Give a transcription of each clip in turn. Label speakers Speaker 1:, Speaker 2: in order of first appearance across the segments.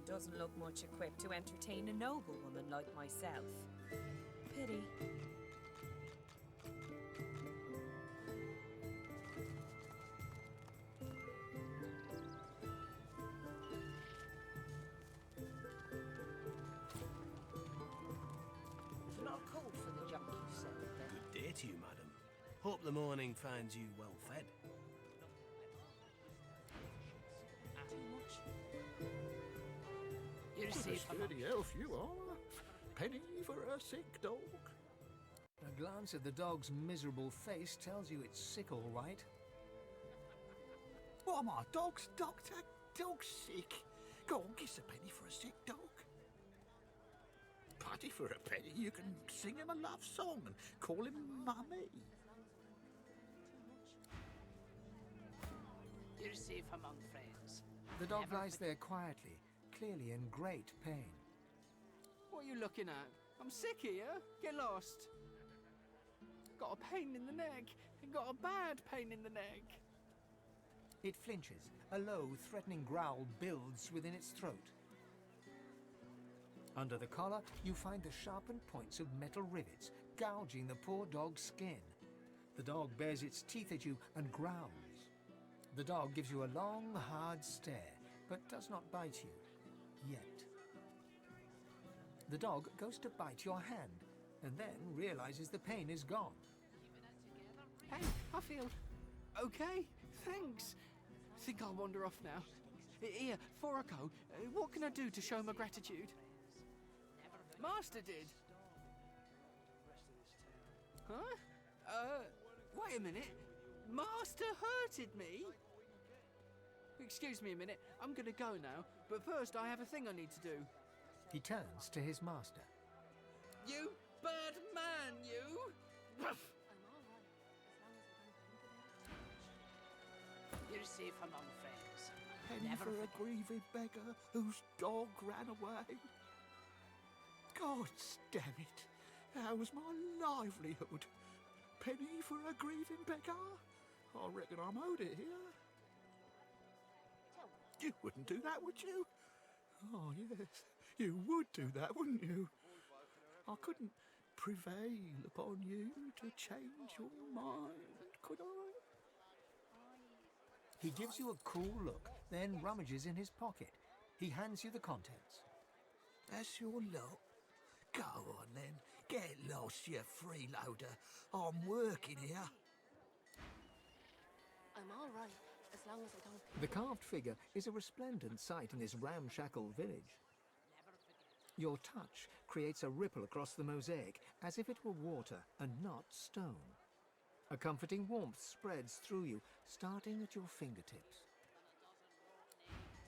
Speaker 1: doesn't look much equipped to entertain a noblewoman like myself. Pity.
Speaker 2: Not called for the junkie cell, then.
Speaker 3: Good day to you, madam. Hope the morning finds you well fed.
Speaker 1: Too much.
Speaker 2: You're safe
Speaker 4: Sturdy elf you are. Penny for a sick dog.
Speaker 5: A glance at the dog's miserable face tells you it's sick, all right.
Speaker 4: What am I, dog's doctor? Dog's sick. Go on, kiss a penny for a sick dog. Paddy for a penny, you can sing him a love song and call him Mummy.
Speaker 2: You're safe among friends.
Speaker 5: The dog lies there quietly, clearly in great pain.
Speaker 6: What are you looking at? I'm sick here. Get lost. Got a pain in the neck. Got a bad pain in the neck.
Speaker 5: It flinches. A low, threatening growl builds within its throat. Under the collar, you find the sharpened points of metal rivets, gouging the poor dog's skin. The dog bares its teeth at you and growls. The dog gives you a long, hard stare, but does not bite you. Yet. The dog goes to bite your hand, and then realizes the pain is gone.
Speaker 6: Hey, I feel okay. Thanks. Think I'll wander off now. Here, before I go, what can I do to show my gratitude? Master did. Huh? Wait a minute. Master hurted me? Excuse me a minute. I'm gonna go now, but first I have a thing I need to do.
Speaker 5: He turns to his master.
Speaker 6: You bad man, you!
Speaker 2: You're safe among friends.
Speaker 4: Penny for a grieving beggar whose dog ran away. God damn it. That was my livelihood. Penny for a grieving beggar? I reckon I'm owed it here. You wouldn't do that, would you? Oh, yes. You would do that, wouldn't you? I couldn't prevail upon you to change your mind, could I?
Speaker 5: He gives you a cool look, then rummages in his pocket. He hands you the contents.
Speaker 4: That's your lot. Go on then. Get lost, you freeloader. I'm working here.
Speaker 7: I'm all right, as long as I don't...
Speaker 5: The carved figure is a resplendent sight in this ramshackle village. Your touch creates a ripple across the mosaic, as if it were water and not stone. A comforting warmth spreads through you, starting at your fingertips.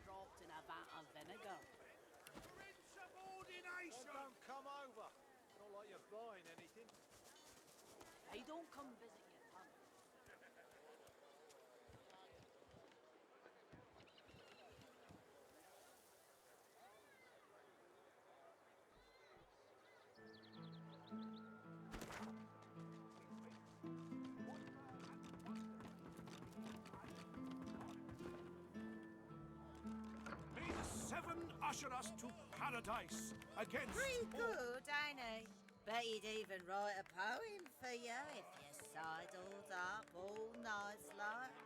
Speaker 2: Dropped in a vat of vinegar.
Speaker 8: Insubordination! Oh, don't come over. Not like you're buying anything.
Speaker 2: They don't come visit your pub.
Speaker 8: May the seven usher us to paradise against...
Speaker 9: Pretty good, ain't he? Bet he'd even write a poem for you if you sidled up all night like.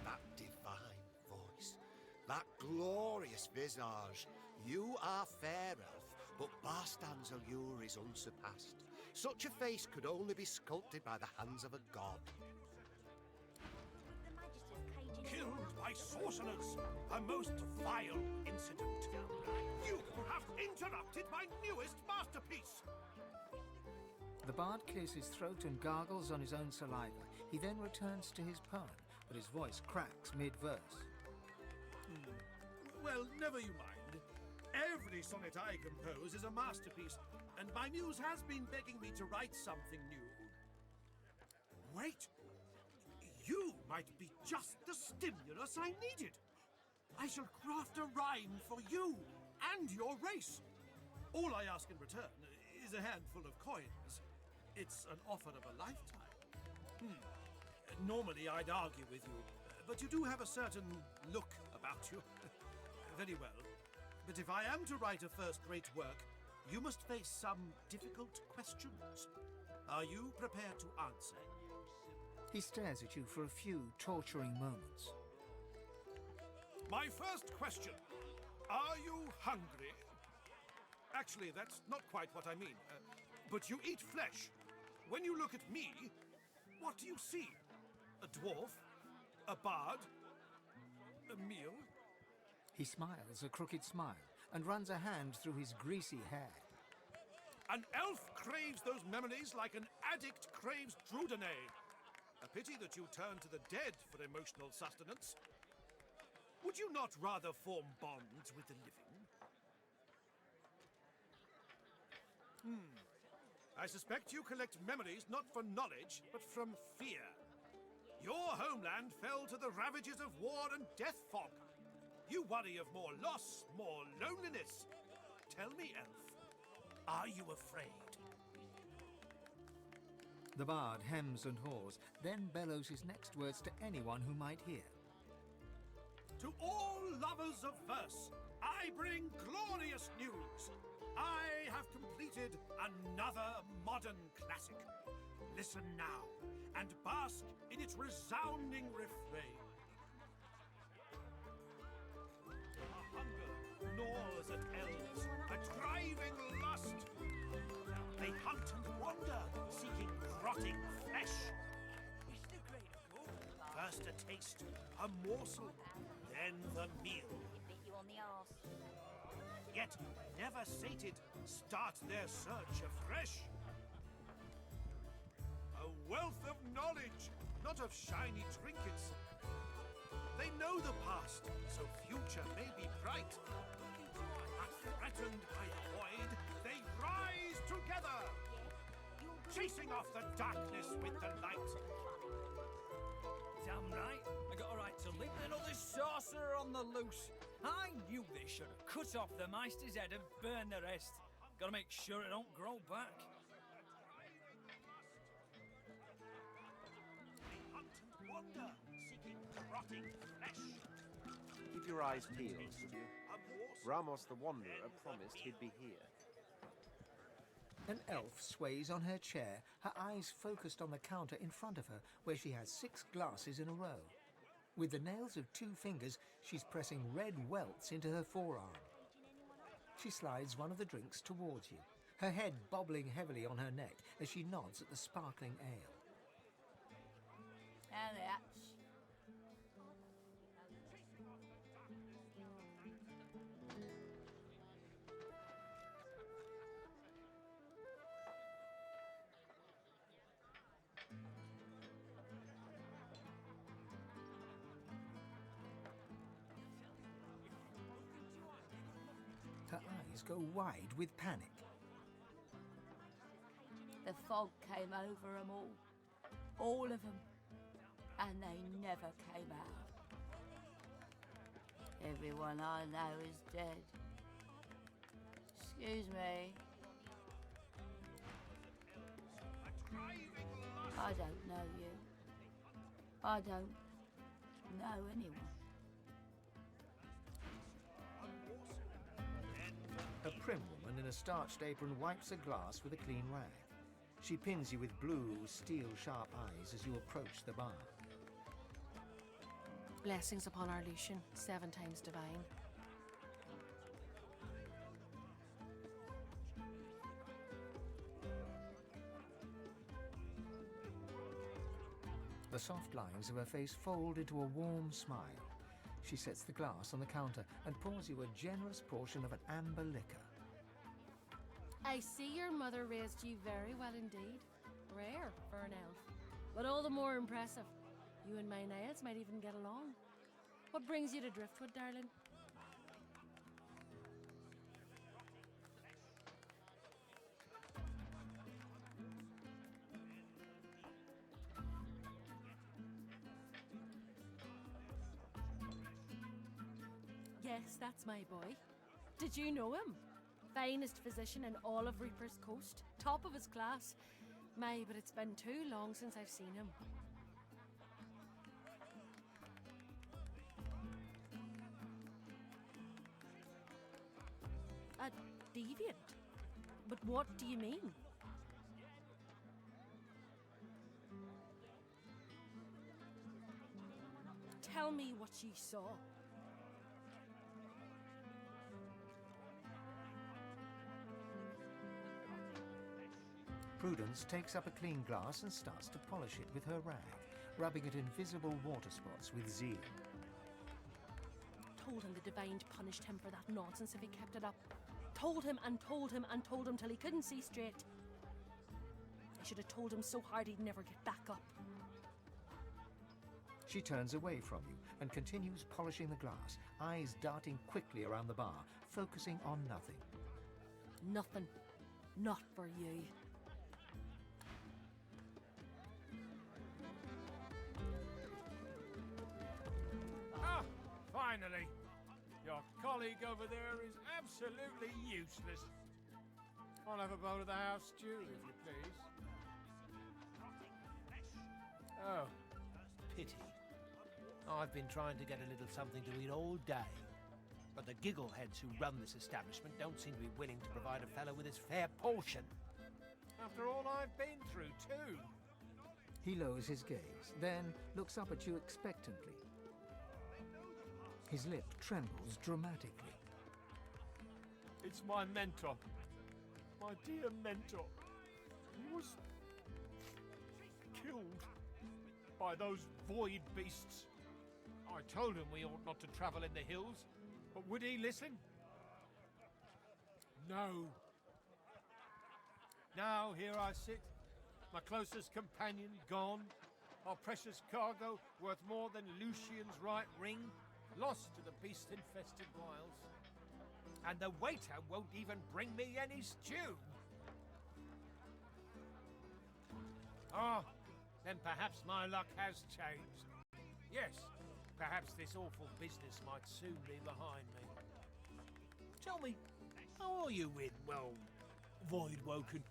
Speaker 10: That divine voice, that glorious visage. You are fair, elf, but Barstan's allure is unsurpassed. Such a face could only be sculpted by the hands of a god.
Speaker 8: Killed by sorcerers, a most vile incident. You have interrupted my newest masterpiece.
Speaker 5: The bard clears his throat and gargles on his own saliva. He then returns to his poem, but his voice cracks mid-verse.
Speaker 8: Well, never you mind. Every sonnet I compose is a masterpiece, and my muse has been begging me to write something new. Wait! You might be just the stimulus I needed. I shall craft a rhyme for you and your race. All I ask in return is a handful of coins. It's an offer of a lifetime. Normally I'd argue with you, but you do have a certain look about you. very well. But if I am to write a first-rate work, you must face some difficult questions. Are you prepared to answer?
Speaker 5: He stares at you for a few torturing moments.
Speaker 8: My first question. Are you hungry? Actually, that's not quite what I mean. But you eat flesh. When you look at me, what do you see? A dwarf? A bard? A meal?
Speaker 5: He smiles a crooked smile and runs a hand through his greasy hair.
Speaker 8: An elf craves those memories like an addict craves Drudene. A pity that you turn to the dead for emotional sustenance. Would you not rather form bonds with the living? I suspect you collect memories not for knowledge, but from fear. Your homeland fell to the ravages of war and death fog. You worry of more loss, more loneliness. Tell me, elf, are you afraid?
Speaker 5: The bard hems and haws, then bellows his next words to anyone who might hear.
Speaker 8: To all lovers of verse, I bring glorious news. I have completed another modern classic. Listen now, and bask in its resounding refrain. A hunger gnaws at elves, a driving lust. They hunt and wander, seeking rotting flesh. First a taste, a morsel, then the meal.
Speaker 9: Bit you on the arse.
Speaker 8: Yet, never sated, start their search afresh. A wealth of knowledge, not of shiny trinkets. They know the past, so future may be bright. Unthreatened by the void, they rise together, chasing off the darkness with the light.
Speaker 11: Damn right, I got a right to live another sorcerer on the loose. I knew they should have cut off the Meister's head and burned the rest. Gotta make sure it don't grow back.
Speaker 8: They hunt and wander, seeking rotting flesh.
Speaker 12: Keep your eyes peeled, would you?
Speaker 8: A morsel.
Speaker 12: Ramos the Wanderer promised he'd be here.
Speaker 5: An elf sways on her chair, her eyes focused on the counter in front of her, where she has 6 glasses in a row. With the nails of 2 fingers, she's pressing red welts into her forearm. She slides one of the drinks towards you, her head bobbling heavily on her neck as she nods at the sparkling ale.
Speaker 9: And that's...
Speaker 5: Her eyes go wide with panic.
Speaker 9: The fog came over them all of them, and they never came out. Everyone I know is dead. Excuse me. I don't know you. I don't know anyone.
Speaker 5: A prim woman in a starched apron wipes a glass with a clean rag. She pins you with blue, steel-sharp eyes as you approach the bar.
Speaker 7: Blessings upon our Lucian, 7 times divine.
Speaker 5: The soft lines of her face fold into a warm smile. She sets the glass on the counter and pours you a generous portion of an amber liquor.
Speaker 7: I see your mother raised you very well indeed. Rare for an elf, but all the more impressive. You and my Niles might even get along. What brings you to Driftwood, darling? Yes, that's my boy. Did you know him? Finest physician in all of Reaper's Coast. Top of his class. My, but it's been too long since I've seen him. deviant. But what do you mean? Tell me what you saw.
Speaker 5: Prudence takes up a clean glass and starts to polish it with her rag, rubbing at invisible water spots with zeal.
Speaker 7: Told him the Divine'd punished him for that nonsense if he kept it up. Told him and told him and told him till he couldn't see straight. I should have told him so hard he'd never get back up.
Speaker 5: She turns away from you and continues polishing the glass, eyes darting quickly around the bar, focusing on nothing.
Speaker 7: Nothing. Not for you.
Speaker 13: Ah, finally! Your colleague over there is absolutely useless. I'll have a bowl of the house stew, if you please.
Speaker 3: Oh, pity. I've been trying to get a little something to eat all day. But the giggleheads who run this establishment don't seem to be willing to provide a fellow with his fair portion.
Speaker 13: After all I've been through, too.
Speaker 5: He lowers his gaze, then looks up at you expectantly. His lip trembles dramatically.
Speaker 13: It's my mentor. My dear mentor. He was killed by those void beasts. I told him we ought not to travel in the hills, but would he listen? No. Now here I sit, my closest companion gone, our precious cargo worth more than Lucian's right ring, lost to the beast-infested wilds. And the waiter won't even bring me any stew. Ah, then perhaps my luck has changed. Yes, perhaps this awful business might soon be behind me.
Speaker 3: Tell me, how are you with, well, Voidwoken?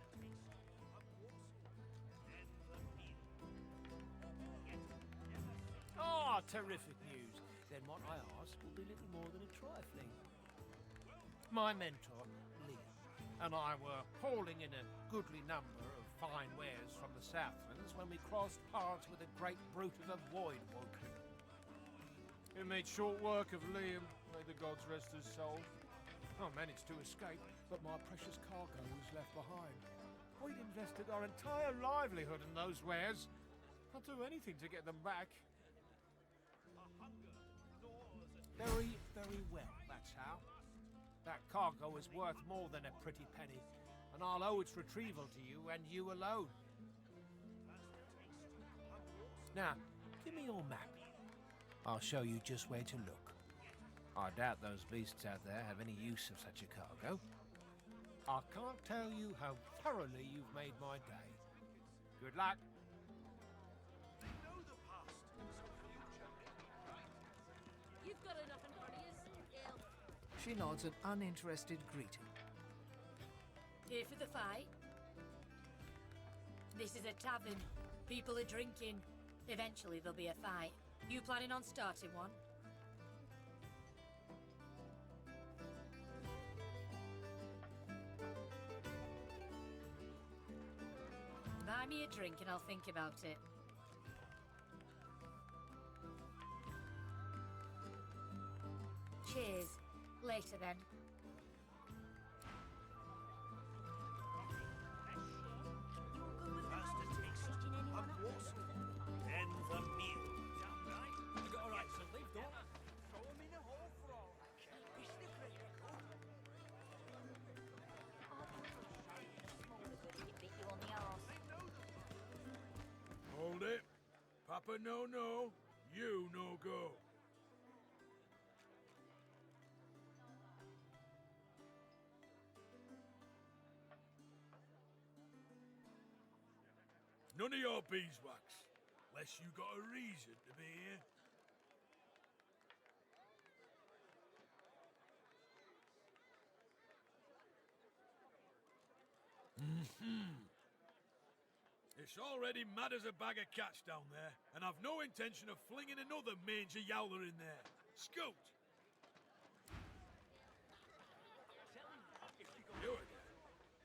Speaker 13: Ah, terrific news. Then what I ask will be little more than a trifling. My mentor, Liam, and I were hauling in a goodly number of fine wares from the Southlands when we crossed paths with a great brute of a Voidwoken. It made short work of Liam, may the gods rest his soul. I managed to escape, but my precious cargo was left behind. We'd invested our entire livelihood in those wares. I'll do anything to get them back. Very, very well, that's how. That cargo is worth more than a pretty penny, and I'll owe its retrieval to you and you alone. Now, give me your map. I'll show you just where to look. I doubt those beasts out there have any use of such a cargo. I can't tell you how thoroughly you've made my day. Good luck.
Speaker 7: You've got enough in front of you, Elf.
Speaker 5: She nods an uninterested greeting.
Speaker 14: Here for the fight? This is a tavern. People are drinking. Eventually there'll be a fight. You planning on starting one? Buy me a drink and I'll think about it. Cheers. Later then.
Speaker 8: Then the meal.
Speaker 11: You got a right to leave, don't you? Throw him in a hole for all I care.
Speaker 8: Hold it. Papa no no, you no go. None of your beeswax, unless you got a reason to be here. It's already mad as a bag of cats down there, and I've no intention of flinging another mangy yowler in there. Scoot!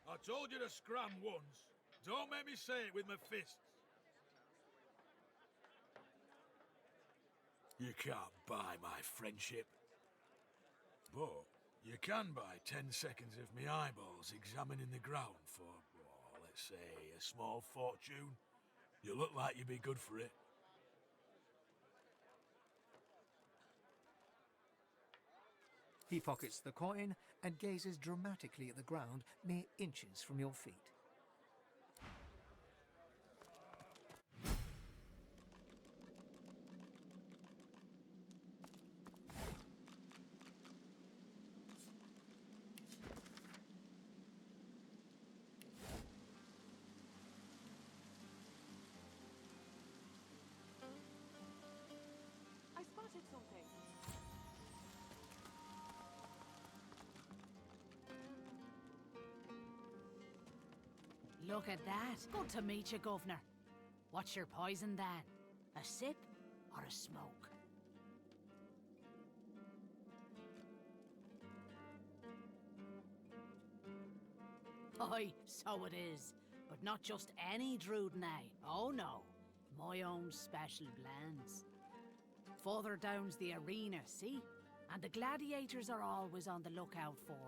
Speaker 8: I told you to scram once. Don't make me say it with my fists. You can't buy my friendship. But you can buy 10 seconds of me eyeballs examining the ground for, oh, let's say, a small fortune. You look like you'd be good for it.
Speaker 5: He pockets the coin and gazes dramatically at the ground mere inches from your feet.
Speaker 1: I spotted something.
Speaker 2: Look at that. Good to meet you, Governor. What's your poison then? A sip or a smoke? Aye, so it is. But not just any Drudenay. Oh no. My own special blends. Further down's the arena, see? And the gladiators are always on the lookout for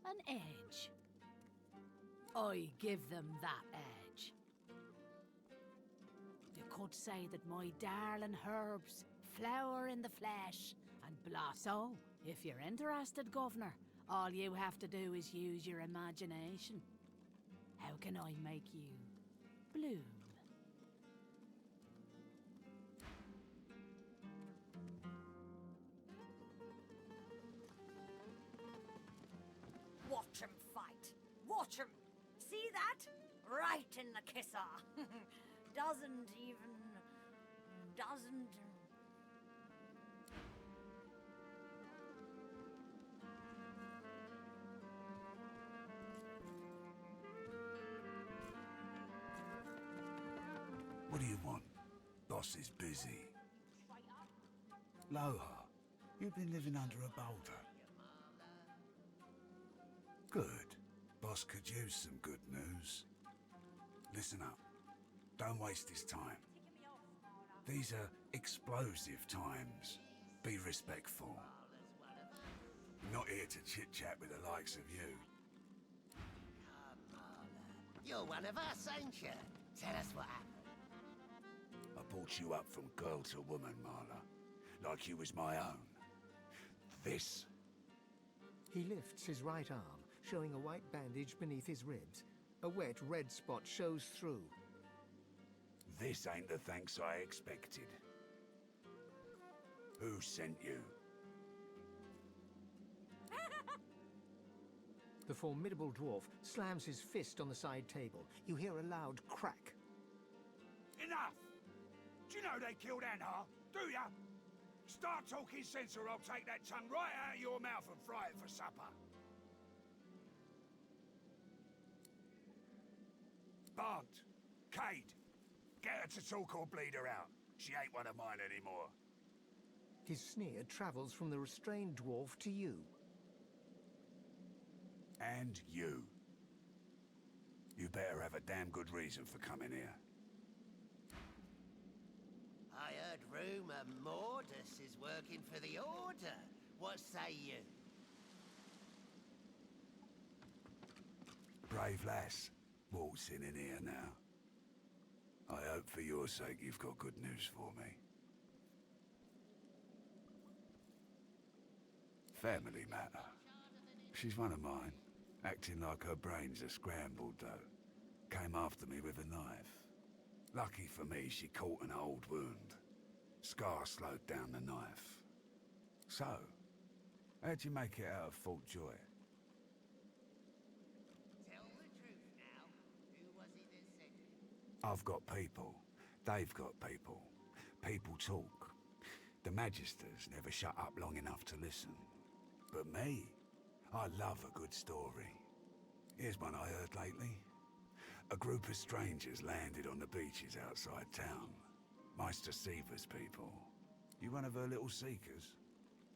Speaker 2: an edge. I give them that edge. You could say that my darling herbs flower in the flesh and blossom. So, if you're interested, Governor, all you have to do is use your imagination. How can I make you bloom?
Speaker 14: Watch him fight. Watch him. See that? Right in the kisser. Doesn't.
Speaker 15: What do you want? Boss is busy. Loha, you've been living under a boulder. Good. Boss could use some good news. Listen up. Don't waste his time. These are explosive times. Be respectful. I'm not here to chit-chat with the likes of you.
Speaker 10: You're one of us, ain't you? Tell us what happened.
Speaker 15: I brought you up from girl to woman, Marla. Like you was my own. This...
Speaker 5: He lifts his right arm, showing a white bandage beneath his ribs. A wet red spot shows through.
Speaker 15: This ain't the thanks I expected. Who sent you?
Speaker 5: The formidable dwarf slams his fist on the side table. You hear a loud crack.
Speaker 15: Enough! Do you know they killed Anhar? Do ya? Start talking sense or I'll take that tongue right out of your mouth and fry it for supper. Bant, Cade, get her to talk or bleed her out. She ain't one of mine anymore.
Speaker 5: His sneer travels from the restrained dwarf to you.
Speaker 15: And you. You better have a damn good reason for coming here.
Speaker 10: I heard rumour Mordus is working for the Order. What say you?
Speaker 15: Brave lass, waltzing in here now. I hope for your sake you've got good news for me. Family matter. She's one of mine, acting like her brains are scrambled though. Came after me with a knife. Lucky for me, she caught an old wound. Scar slowed down the knife. So, how'd you make it out of Fort Joy?
Speaker 10: Tell the truth now. Who was it that sent you?
Speaker 15: I've got people. They've got people. People talk. The Magisters never shut up long enough to listen. But me, I love a good story. Here's one I heard lately. A group of strangers landed on the beaches outside town. Meister Seaver's people. You one of her little seekers?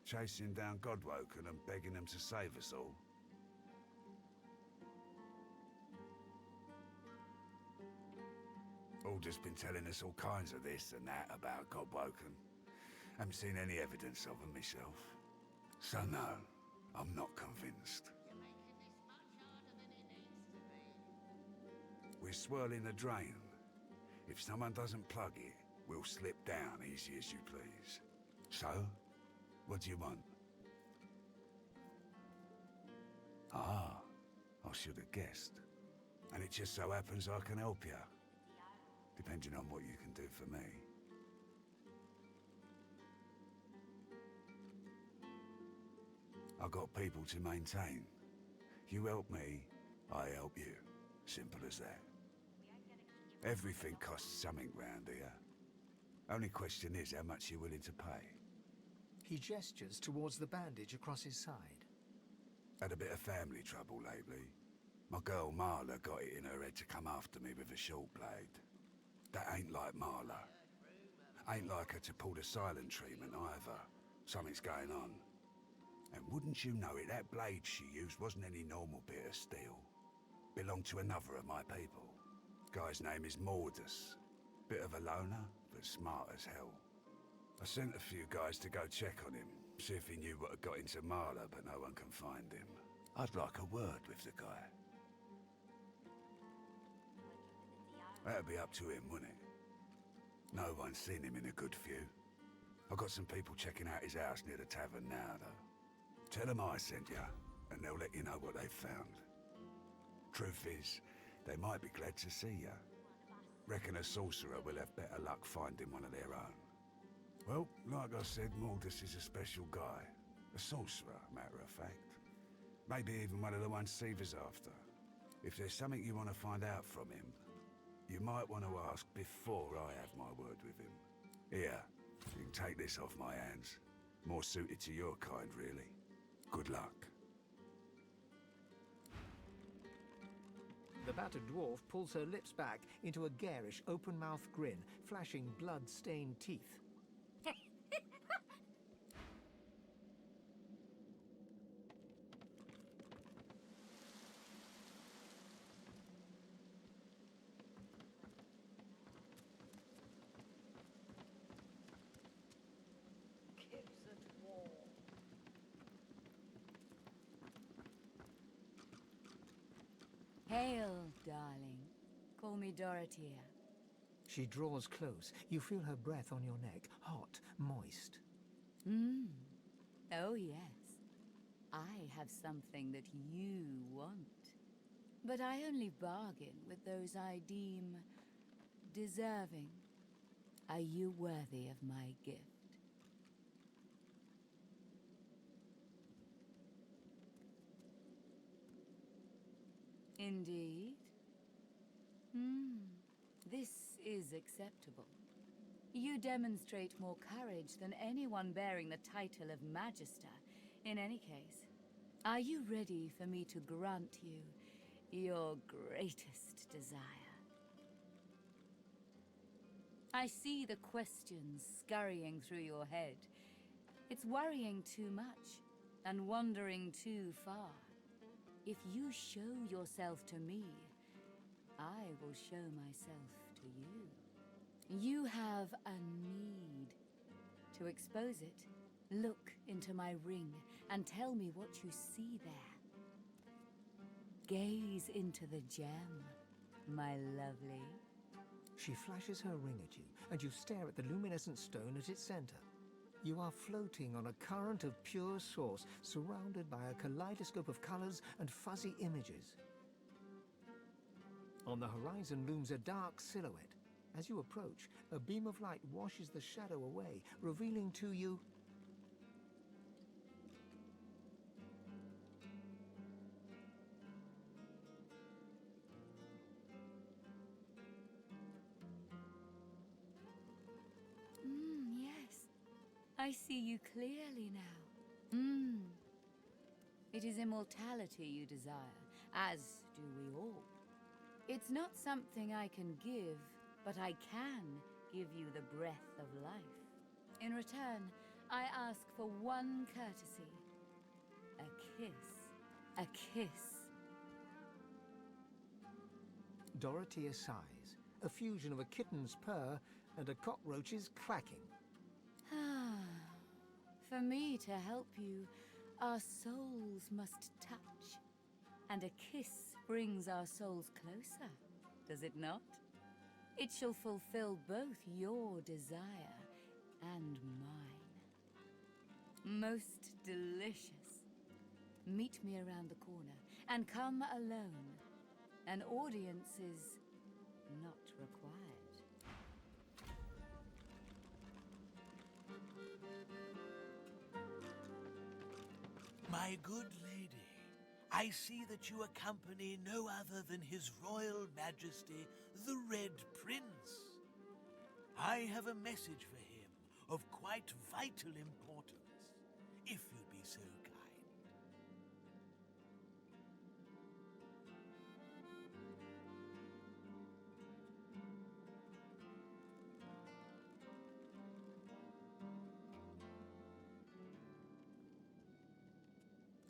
Speaker 15: Chasing down Godwoken and begging them to save us all? Alder's been telling us all kinds of this and that about Godwoken. Haven't seen any evidence of them myself. So no, I'm not convinced. We're swirling the drain. If someone doesn't plug it, we'll slip down easy as you please. So, what do you want? Ah, I should have guessed. And it just so happens I can help you. Depending on what you can do for me. I've got people to maintain. You help me, I help you. Simple as that. Everything costs something round here. Only question is how much you're willing to pay.
Speaker 5: He gestures towards the bandage across his side.
Speaker 15: Had a bit of family trouble lately. My girl Marla got it in her head to come after me with a short blade. That ain't like Marla. Ain't like her to pull the silent treatment either. Something's going on. And wouldn't you know it, that blade she used wasn't any normal bit of steel. Belonged to another of my people. Guy's name is Mordus. Bit of a loner, but smart as hell. I sent a few guys to go check on him, see if he knew what had got into Marla, but no one can find him. I'd like a word with the guy. That'd be up to him, wouldn't it? No one's seen him in a good few. I've got some people checking out his house near the tavern now, though. Tell them I sent you, and they'll let you know what they've found. Truth is, they might be glad to see you. Reckon a sorcerer will have better luck finding one of their own. Well, like I said, Mordus is a special guy. A sorcerer, matter of fact. Maybe even one of the ones Seaver's after. If there's something you want to find out from him, you might want to ask before I have my word with him. Here, you can take this off my hands. More suited to your kind, really. Good luck.
Speaker 5: The battered dwarf pulls her lips back into a garish, open-mouthed grin, flashing blood-stained teeth.
Speaker 16: Hail, darling. Call me Dorothea.
Speaker 5: She draws close. You feel her breath on your neck, hot, moist.
Speaker 16: Oh, yes. I have something that you want. But I only bargain with those I deem deserving. Are you worthy of my gift? Indeed. This is acceptable. You demonstrate more courage than anyone bearing the title of Magister. In any case, are you ready for me to grant you your greatest desire? I see the questions scurrying through your head. It's worrying too much and wandering too far. If you show yourself to me, I will show myself to you. You have a need to expose it. Look into my ring and tell me what you see there. Gaze into the gem, my lovely.
Speaker 5: She flashes her ring at you, and you stare at the luminescent stone at its center. You are floating on a current of pure source, surrounded by a kaleidoscope of colors and fuzzy images. On the horizon looms a dark silhouette. As you approach, a beam of light washes the shadow away, revealing to you...
Speaker 16: Yes. I see you clearly now. It is immortality you desire, as do we all. It's not something I can give, but I can give you the breath of life. In return, I ask for one courtesy. A kiss. A kiss.
Speaker 5: Dorothea sighs, a fusion of a kitten's purr and a cockroach's clacking.
Speaker 16: For me to help you, our souls must touch. And a kiss brings our souls closer, does it not? It shall fulfill both your desire and mine. Most delicious. Meet me around the corner, and come alone. An audience is not required.
Speaker 3: My good lady, I see that you accompany no other than His Royal Majesty, the Red Prince. I have a message for him of quite vital importance, if you'd be so kind.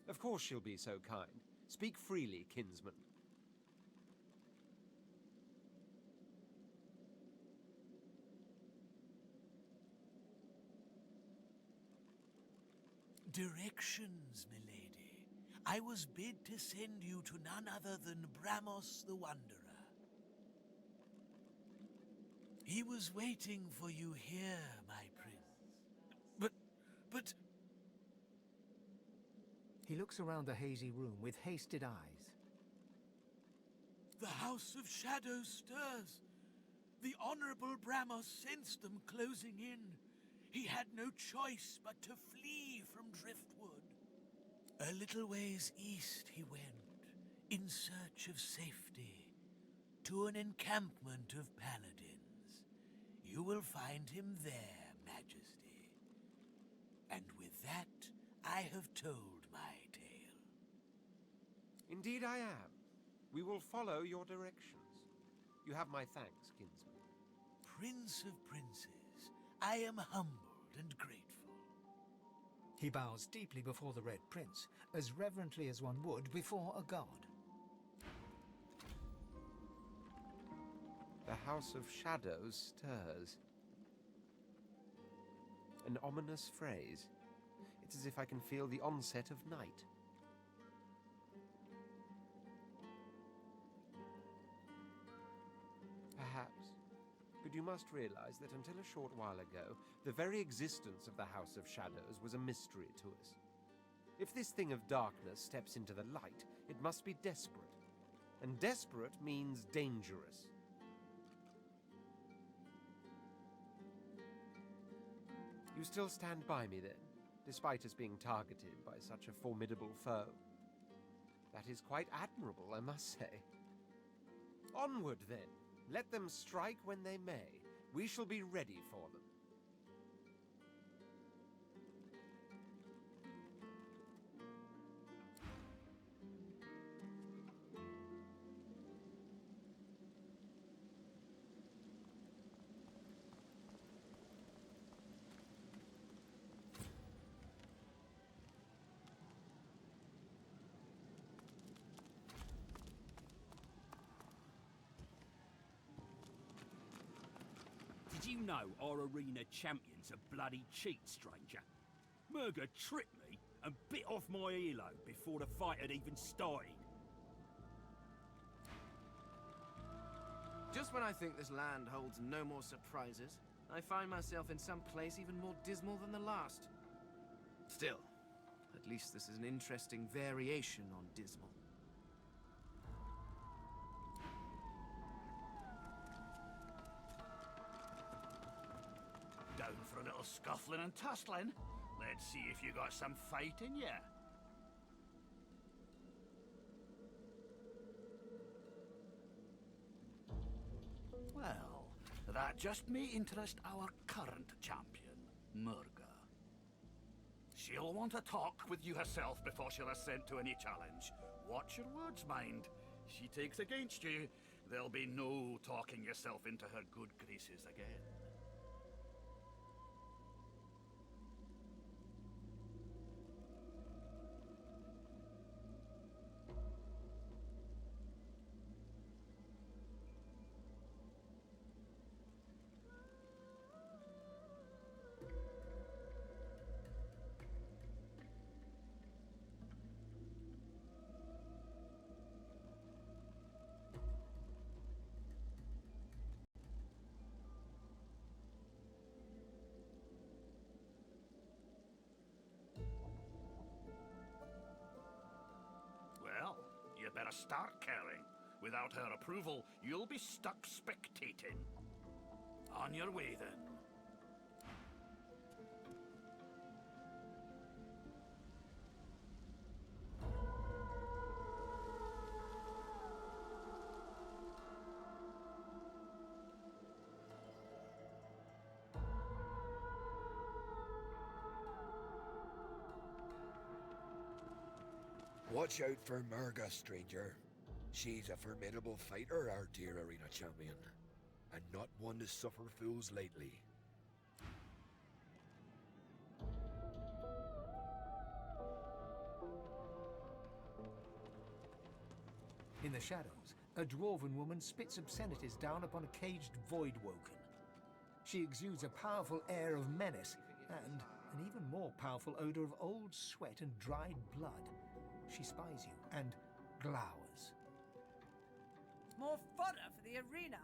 Speaker 12: Of course she'll be so kind. Speak freely, kinsman.
Speaker 3: Directions, milady. I was bid to send you to none other than Bramos the Wanderer. He was waiting for you here, my prince. But...
Speaker 5: He looks around the hazy room with hasted eyes.
Speaker 3: The House of Shadows stirs. The Honorable Bramos sensed them closing in. He had no choice but to flee from Driftwood. A little ways east he went, in search of safety, to an encampment of paladins. You will find him there, Majesty. And with that, I have told my tale.
Speaker 12: Indeed I am. We will follow your directions. You have my thanks, kinsman.
Speaker 3: Prince of Princes, I am humbled and grateful.
Speaker 5: He bows deeply before the Red Prince, as reverently as one would before a god.
Speaker 12: The House of Shadows stirs. An ominous phrase. It's as if I can feel the onset of night. Perhaps. But you must realize that until a short while ago, the very existence of the House of Shadows was a mystery to us. If this thing of darkness steps into the light, it must be desperate. And desperate means dangerous. You still stand by me then, despite us being targeted by such a formidable foe? That is quite admirable, I must say. Onward then. Let them strike when they may. We shall be ready for them.
Speaker 17: Did you know our arena champion's a bloody cheat, stranger? Murga tripped me and bit off my earlobe before the fight had even started.
Speaker 6: Just when I think this land holds no more surprises, I find myself in some place even more dismal than the last. Still, at least this is an interesting variation on dismal.
Speaker 17: Down for a little scuffling and tussling? Let's see if you got some fight in ya. Well, that just may interest our current champion, Murga. She'll want to talk with you herself before she'll assent to any challenge. Watch your words, mind. She takes against you, there'll be no talking yourself into her good graces again. better start caring. Without her approval, you'll be stuck spectating. On your way, then.
Speaker 18: Watch out for Murga, stranger. She's a formidable fighter, our dear arena champion, and not one to suffer fools lately.
Speaker 5: In the shadows, a dwarven woman spits obscenities down upon a caged void-woken. She exudes a powerful air of menace and an even more powerful odor of old sweat and dried blood. She spies you and glowers.
Speaker 19: More fodder for the arena.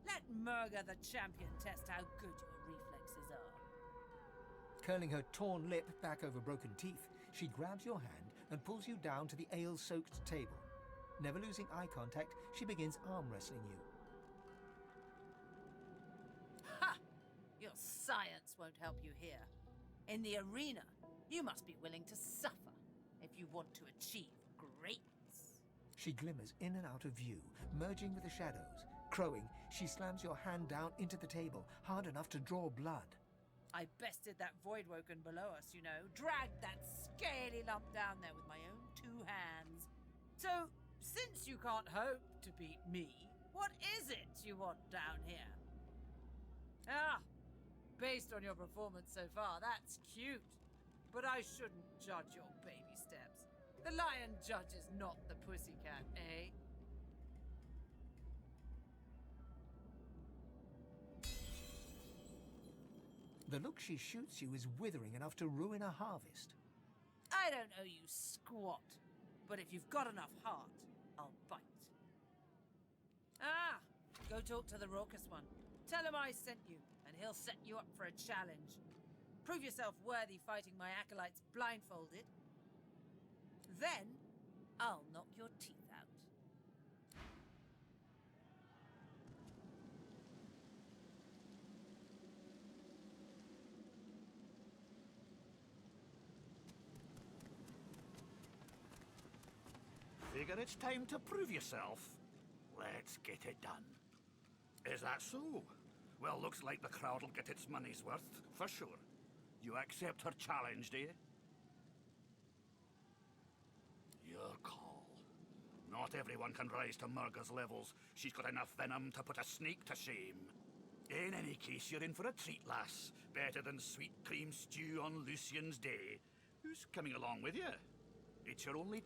Speaker 19: Let Murga the champion test how good your reflexes are.
Speaker 5: Curling her torn lip back over broken teeth, she grabs your hand and pulls you down to the ale-soaked table. Never losing eye contact, she begins arm wrestling you.
Speaker 19: Ha! Your science won't help you here. In the arena, you must be willing to suffer if you want to achieve greatness.
Speaker 5: She glimmers in and out of view, merging with the shadows. Crowing, she slams your hand down into the table, hard enough to draw blood.
Speaker 19: I bested that void-woken below us, you know. Dragged that scaly lump down there with my own 2 hands. So, since you can't hope to beat me, what is it you want down here? Ah, based on your performance so far, that's cute. But I shouldn't judge your baby steps. The lion judges not the pussycat, eh?
Speaker 5: The look she shoots you is withering enough to ruin a harvest.
Speaker 19: I don't owe you squat, but if you've got enough heart, I'll bite. Ah, go talk to the raucous one. Tell him I sent you, and he'll set you up for a challenge. Prove yourself worthy fighting my acolytes blindfolded. Then, I'll knock your teeth out.
Speaker 17: Figure it's time to prove yourself. Let's get it done. Is that so? Well, looks like the crowd'll get its money's worth, for sure. You accept her challenge, do you? Your call. Not everyone can rise to Murga's levels. She's got enough venom to put a snake to shame. In any case, you're in for a treat, lass. Better than sweet cream stew on Lucian's Day. Who's coming along with you? It's your only...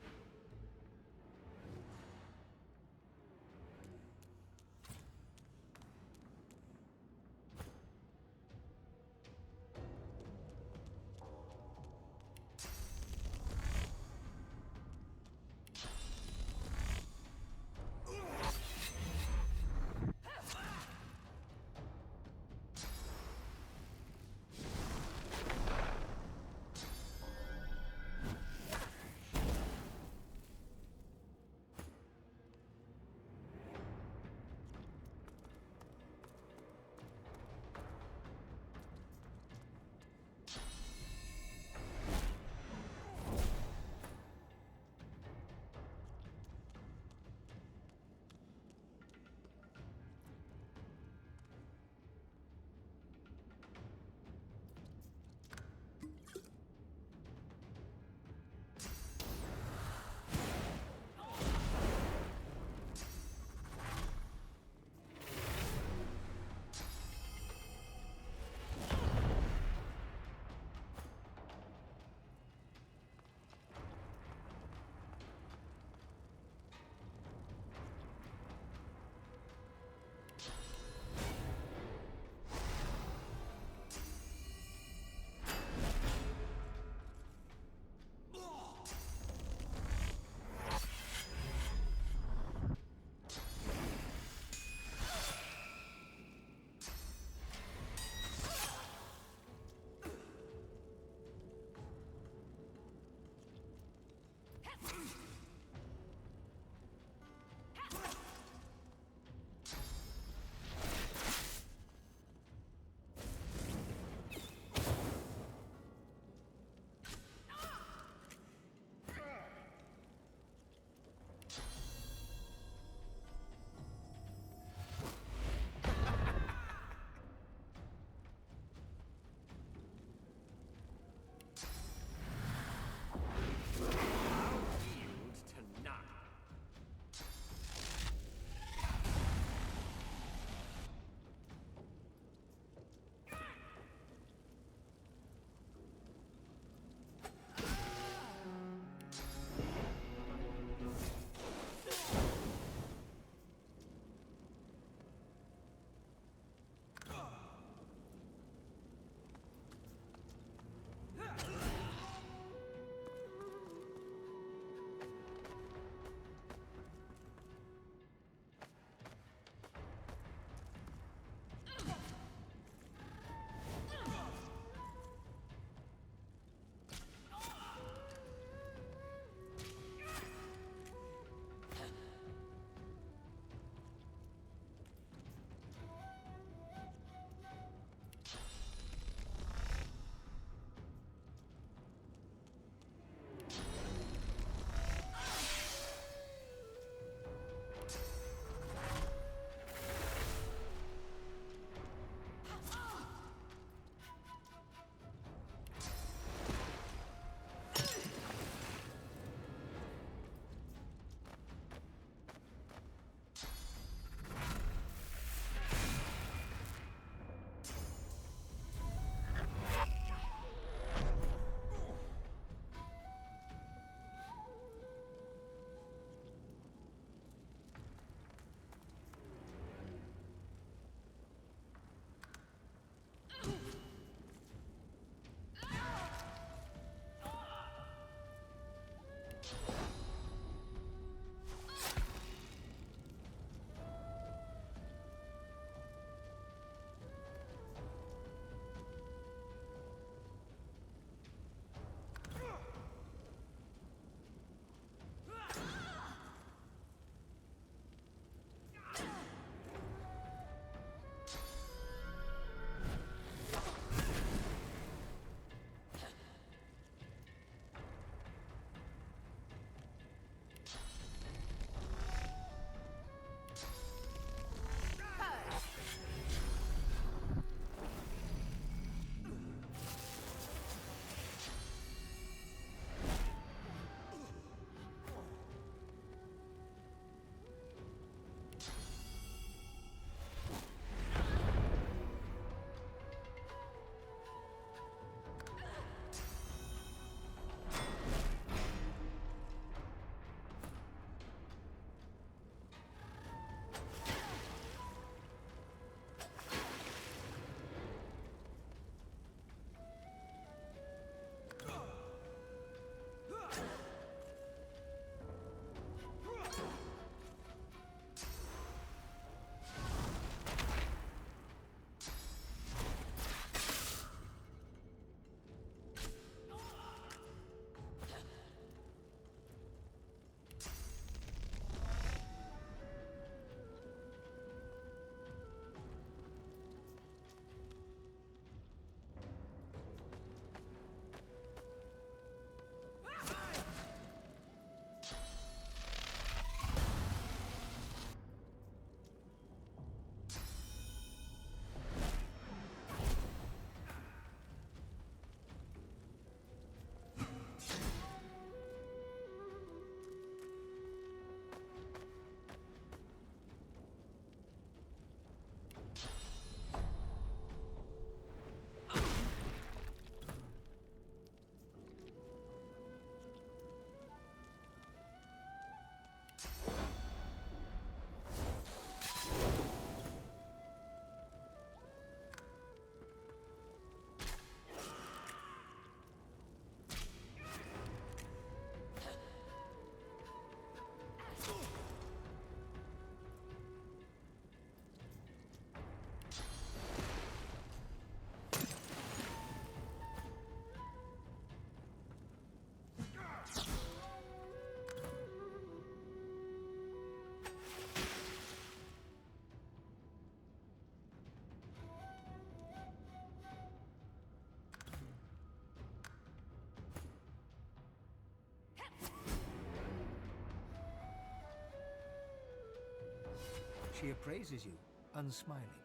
Speaker 5: She appraises you, unsmiling.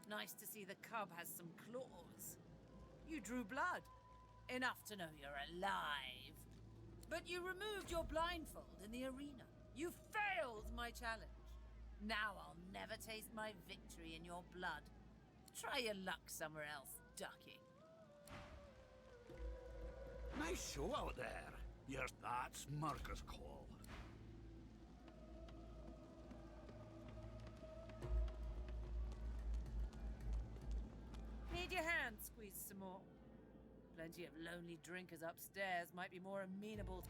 Speaker 19: Nice to see the cub has some claws. You drew blood. Enough to know you're alive. But you removed your blindfold in the arena. You failed my challenge. Now I'll never taste my victory in your blood. Try your luck somewhere else, ducky.
Speaker 17: Nice show out there. Yes, that's Murga's call.
Speaker 19: Need your hand squeezed some more. Plenty of lonely drinkers upstairs might be more amenable.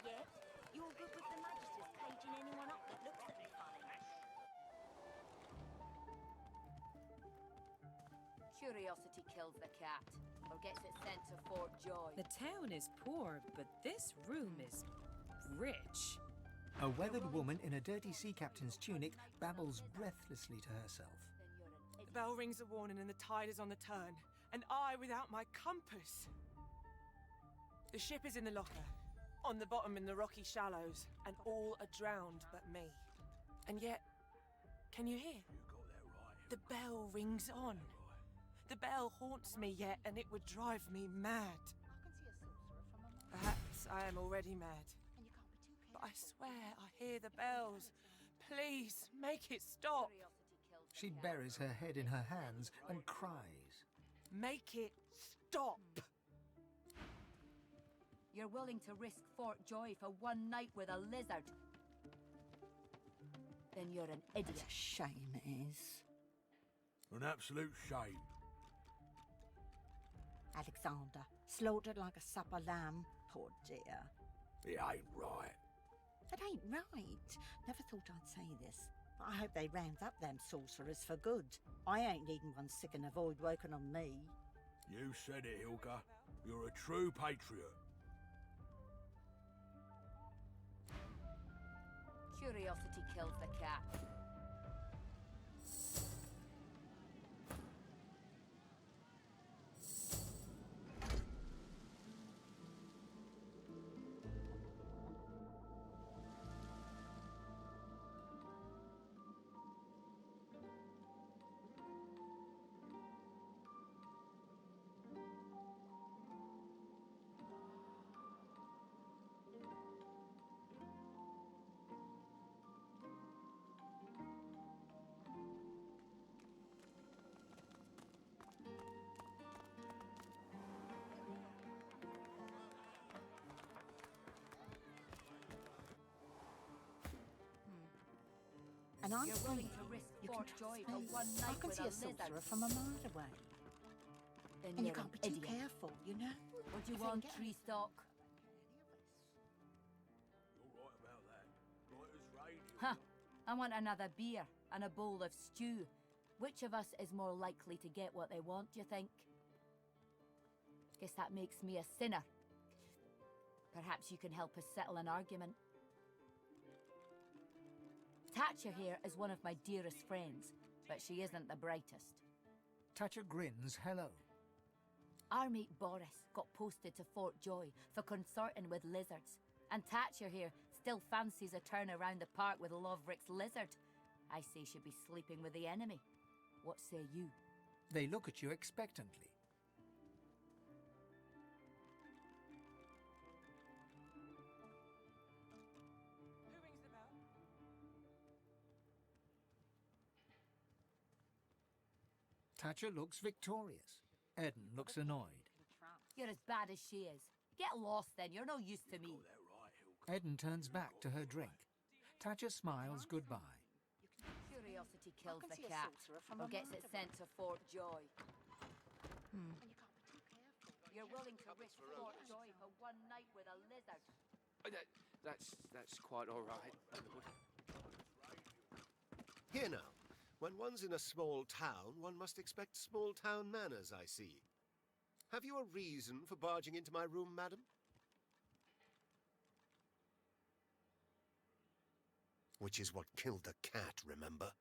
Speaker 14: Yeah? You're good with the magisters caging anyone up that looks at me funny.
Speaker 16: Curiosity kills the cat, or gets it sent to Fort Joy.
Speaker 1: The town is poor, but this room is rich.
Speaker 5: A weathered woman in a dirty sea captain's tunic babbles breathlessly to herself.
Speaker 20: The bell rings a warning and the tide is on the turn, and I without my compass. The ship is in the locker, on the bottom in the rocky shallows, and all are drowned but me. And yet, can you hear? The bell rings on. The bell haunts me yet, and it would drive me mad. Perhaps I am already mad. But I swear I hear the bells. Please, make it stop.
Speaker 5: She buries her head in her hands and cries.
Speaker 20: Make it stop.
Speaker 16: You're willing to risk Fort Joy for one night with a lizard. Then you're an idiot.
Speaker 9: It's a shame, it is.
Speaker 18: An absolute shame.
Speaker 9: Alexander, slaughtered like a supper lamb. Poor dear.
Speaker 18: It ain't right.
Speaker 9: It ain't right. Never thought I'd say this. But I hope they round up them sorcerers for good. I ain't needing one sick and a void woken on me.
Speaker 18: You said it, Hilga. You're a true patriot.
Speaker 16: Curiosity kills the cat.
Speaker 9: And I'm
Speaker 16: You're willing to risk
Speaker 9: you
Speaker 16: Fort
Speaker 9: can
Speaker 16: Joy
Speaker 9: trust
Speaker 16: for
Speaker 9: me.
Speaker 16: one
Speaker 9: I
Speaker 16: night
Speaker 9: can
Speaker 16: with
Speaker 9: see
Speaker 16: a
Speaker 9: a sorcerer
Speaker 16: lizard.
Speaker 9: from a mile away.
Speaker 16: Then
Speaker 9: And you
Speaker 16: you're
Speaker 9: can't be
Speaker 16: an
Speaker 9: too
Speaker 16: idiot.
Speaker 9: careful, you know?
Speaker 16: What do you
Speaker 9: If they
Speaker 16: want,
Speaker 9: can get
Speaker 16: tree stock?
Speaker 18: You're right about that. Right as rain.
Speaker 16: Huh. I want another beer and a bowl of stew. Which of us is more likely to get what they want, do you think? Guess that makes me a sinner. Perhaps you can help us settle an argument. Thatcher here is one of my dearest friends, but she isn't the brightest.
Speaker 5: Thatcher grins hello.
Speaker 16: Our mate Boris got posted to Fort Joy for consorting with lizards, and Thatcher here still fancies a turn around the park with Loverick's lizard. I say she'd be sleeping with the enemy. What say you?
Speaker 5: They look at you expectantly.
Speaker 20: Who rings the bell?
Speaker 5: Thatcher looks victorious. Eden looks annoyed.
Speaker 16: You're as bad as she is. Get lost then, you're no use to me.
Speaker 5: Eden turns back to her drink. Tatcha smiles goodbye.
Speaker 16: Curiosity kills the cat, or gets it sent to Fort Joy. You're willing to risk Fort Joy for one night with a lizard.
Speaker 12: That's quite all right, my lord.
Speaker 10: Here now, when one's in a small town, one must expect small town manners, I see. Have you a reason for barging into my room, madam? Which is what killed the cat, remember?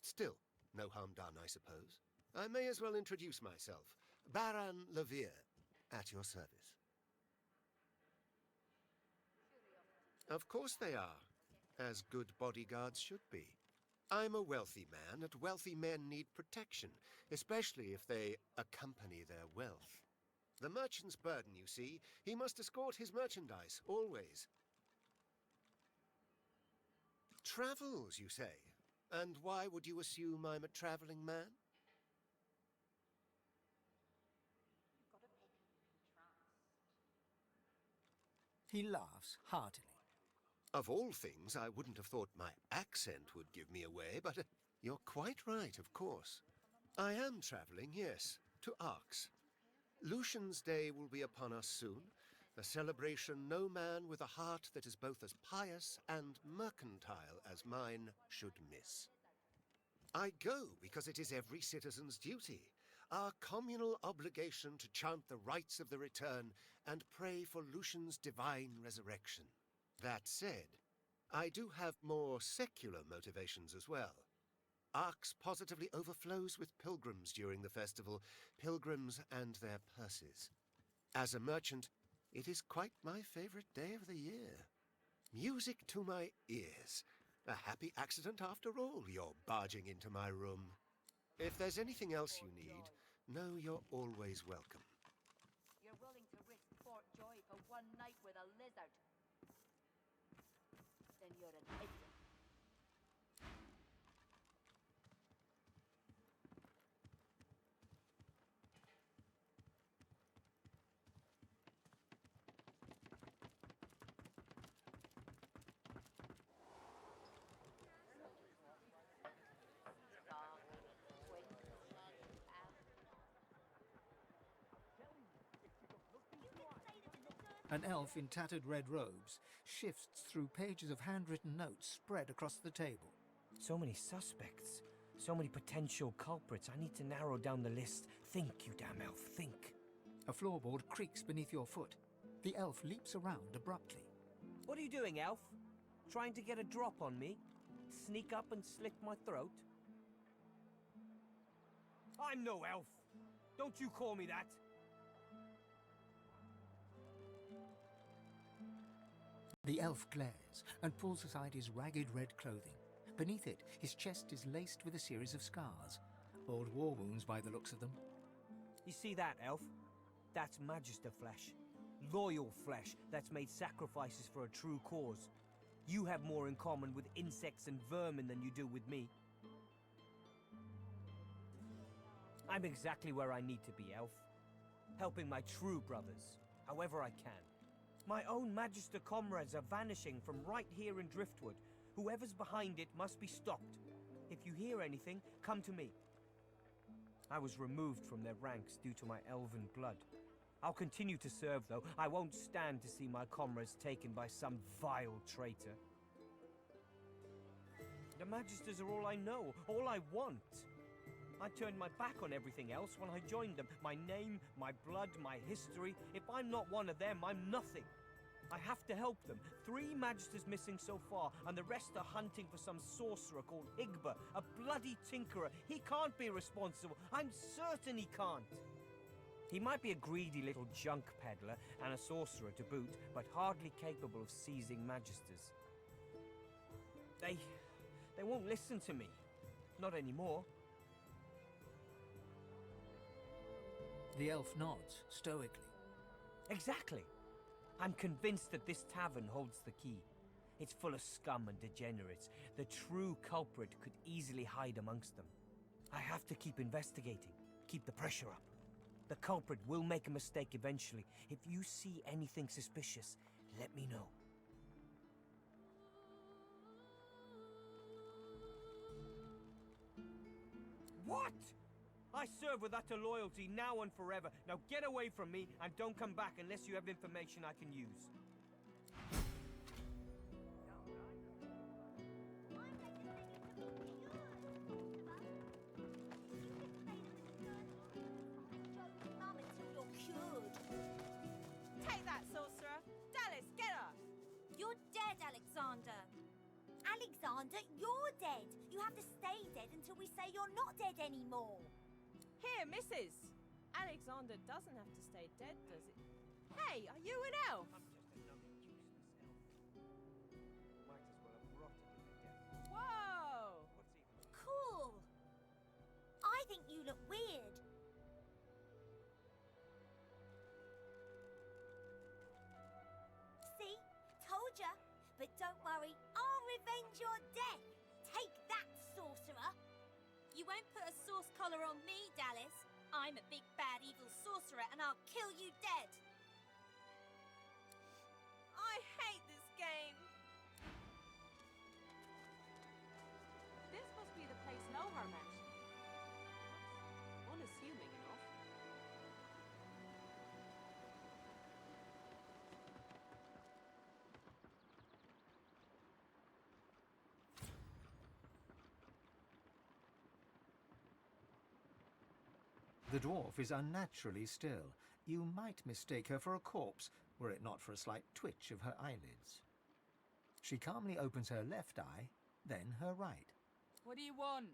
Speaker 10: Still, no harm done, I suppose. I may as well introduce myself. Baron Levere, at your service. Of course they are, as good bodyguards should be. I'm a wealthy man, and wealthy men need protection, especially if they accompany their wealth. The merchant's burden, you see. He must escort his merchandise, always. Travels, you say? And why would you assume I'm a traveling man?
Speaker 5: He laughs heartily.
Speaker 10: Of all things, I wouldn't have thought my accent would give me away, but you're quite right, of course. I am traveling, yes, to Arx. Lucian's Day will be upon us soon, a celebration no man with a heart that is both as pious and mercantile as mine should miss. I go because it is every citizen's duty, our communal obligation to chant the rites of the return and pray for Lucian's divine resurrection. That said, I do have more secular motivations as well. Arx positively overflows with pilgrims during the festival, pilgrims and their purses. As a merchant, it is quite my favorite day of the year. Music to my ears. A happy accident after all, your barging into my room. If there's anything else you need, know you're always welcome.
Speaker 16: You're willing to risk Fort Joy for one night with a lizard. Then you're an idiot.
Speaker 5: An elf in tattered red robes shifts through pages of handwritten notes spread across the table.
Speaker 21: So many suspects. So many potential culprits. I need to narrow down the list. Think, you damn elf, think.
Speaker 5: A floorboard creaks beneath your foot. The elf leaps around abruptly.
Speaker 21: What are you doing, elf? Trying to get a drop on me? Sneak up and slit my throat? I'm no elf. Don't you call me that.
Speaker 5: The elf glares and pulls aside his ragged red clothing. Beneath it, his chest is laced with a series of scars. Old war wounds by the looks of them.
Speaker 21: You see that, elf? That's Magister flesh. Loyal flesh that's made sacrifices for a true cause. You have more in common with insects and vermin than you do with me. I'm exactly where I need to be, elf. Helping my true brothers, however I can. My own Magister comrades are vanishing from right here in Driftwood. Whoever's behind it must be stopped. If you hear anything, come to me. I was removed from their ranks due to my elven blood. I'll continue to serve, though. I won't stand to see my comrades taken by some vile traitor. The Magisters are all I know, all I want. I turned my back on everything else when I joined them. My name, my blood, my history. If I'm not one of them, I'm nothing. I have to help them. 3 Magisters missing so far, and the rest are hunting for some sorcerer called Higba, a bloody tinkerer. He can't be responsible. I'm certain he can't. He might be a greedy little junk peddler and a sorcerer to boot, but hardly capable of seizing Magisters. They won't listen to me. Not anymore.
Speaker 5: The elf nods, stoically.
Speaker 21: Exactly. I'm convinced that this tavern holds the key. It's full of scum and degenerates. The true culprit could easily hide amongst them. I have to keep investigating, keep the pressure up. The culprit will make a mistake eventually. If you see anything suspicious, let me know. What? I serve with utter loyalty now and forever. Now get away from me and don't come back unless you have information I can use.
Speaker 4: Take that, sorcerer! Dallas, get her!
Speaker 14: You're dead, Alexander. Alexander, you're dead. You have to stay dead until we say you're not dead anymore.
Speaker 4: Here, missus! Alexander doesn't have to stay dead, does it? Hey, are you an elf?
Speaker 21: I'm just another useless elf. Might as well have rotted in the death.
Speaker 4: Whoa!
Speaker 21: What's even...
Speaker 14: Cool. I think you look weird. See? Told ya. But don't worry, I'll revenge your death. Take that, sorcerer. You won't put a source collar on me, Dallas. I'm a big bad evil sorcerer and I'll kill you dead.
Speaker 4: I hate this game. This must be the place Lohar mentioned. Unassuming enough.
Speaker 5: The dwarf is unnaturally still. You might mistake her for a corpse, were it not for a slight twitch of her eyelids. She calmly opens her left eye, then her right.
Speaker 22: What do you want?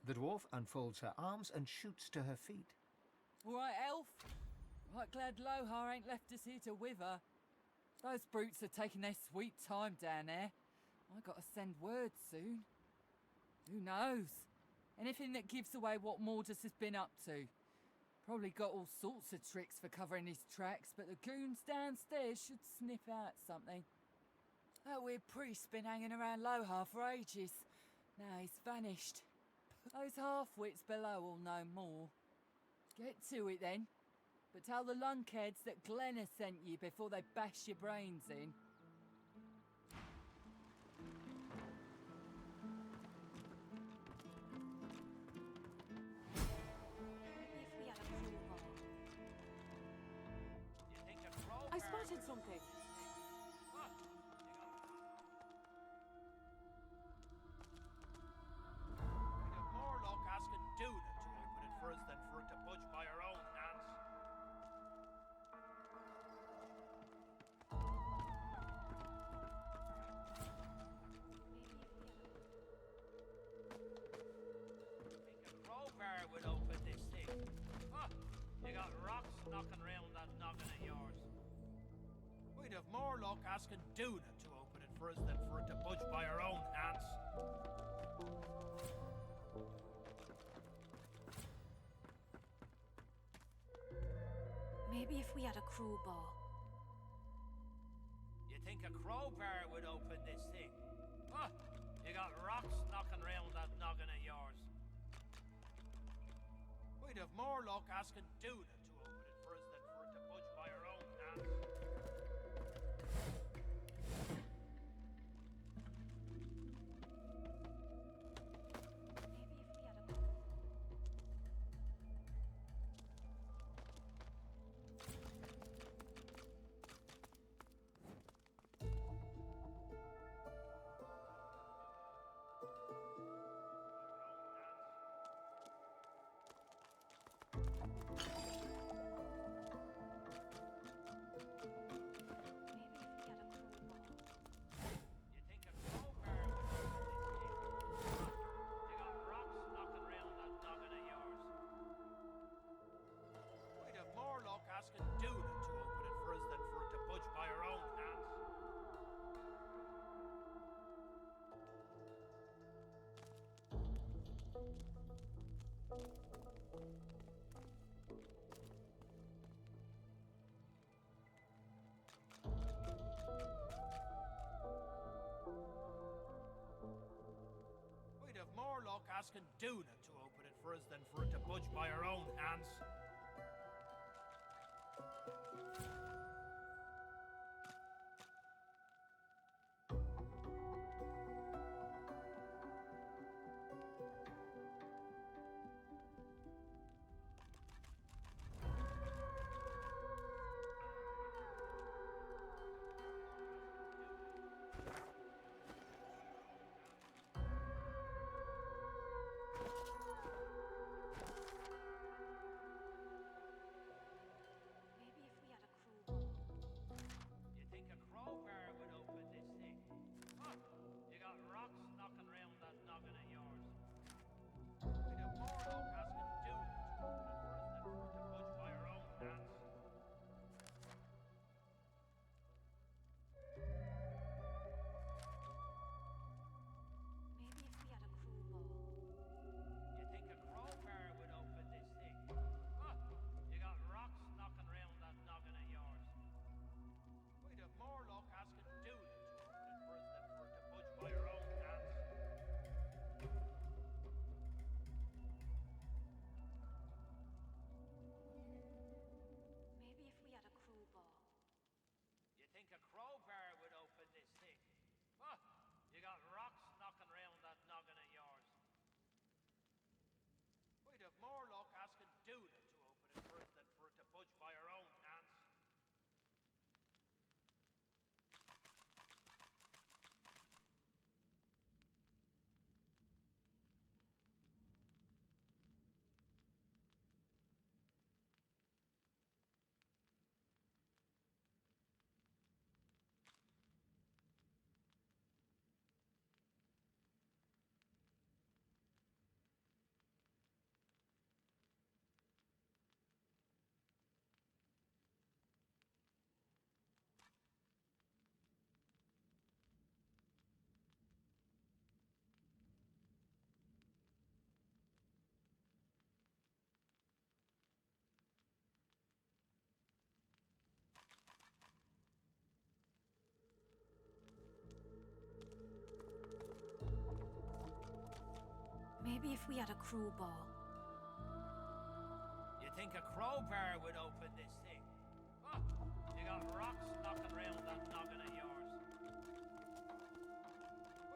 Speaker 5: The dwarf unfolds her arms and shoots to her feet.
Speaker 22: All right, elf. Right glad Lohar ain't left us here to wither. Those brutes are taking their sweet time down there. I gotta send word soon. Who knows? Anything that gives away what Mordus has been up to. Probably got all sorts of tricks for covering his tracks, but the goons downstairs should sniff out something. That weird priest's been hanging around Lohar for ages. Now he's vanished. Those half-wits below will know more. Get to it then. But tell the lunkheads that Glenn has sent you before they bash your brains in.
Speaker 4: I spotted something.
Speaker 13: We'd have more luck asking Duna to open it for us than for it to budge by our own hands. Think a crowbar would open this thing. Huh, you got rocks knocking around that noggin of yours. We'd have more luck asking Duna to open it for us than for it to budge by our own hands.
Speaker 14: Maybe if we had a crowbar.
Speaker 13: You think a crowbar would open this thing? Huh, you got rocks knocking around that noggin of yours. We'd have more luck asking Duna to open it for us than for it to budge by our own hands. asking Duna to open it for us than for it to budge by her own hands.
Speaker 7: You think a crowbar would open this thing? Huh? You got rocks knocking round that noggin of yours. We'd have more luck asking Duna to open it for us than for it to budge by her own hands.
Speaker 14: Maybe if we had a crowbar.
Speaker 7: You think a crowbar would open this thing? Huh? You got rocks knocking round that noggin of yours. We'd have more luck asking Duna to open it for us than for it to budge by her own hands.
Speaker 14: Maybe if we had a crowbar.
Speaker 7: You think a crowbar would open this thing? Huh? You got rocks knocking round that noggin of yours.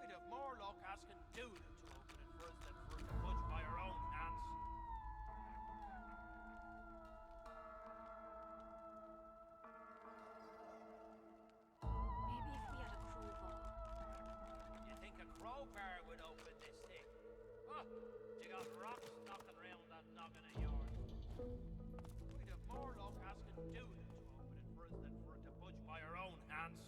Speaker 7: We'd have more luck asking Duna to open it for us than for it to budge by her own hands.
Speaker 14: Maybe if we had a crowbar.
Speaker 7: You think a crowbar would open this thing? Huh? You got rocks knocking round that noggin of yours. We'd have more luck asking Duna to open it for us than for it to budge by her own hands.
Speaker 14: Maybe if we had a crowbar.
Speaker 7: You think a crowbar would open this thing? Huh? You got rocks knocking round that noggin of yours. We'd have more luck asking Duna to open it for us than for it to budge by her own hands.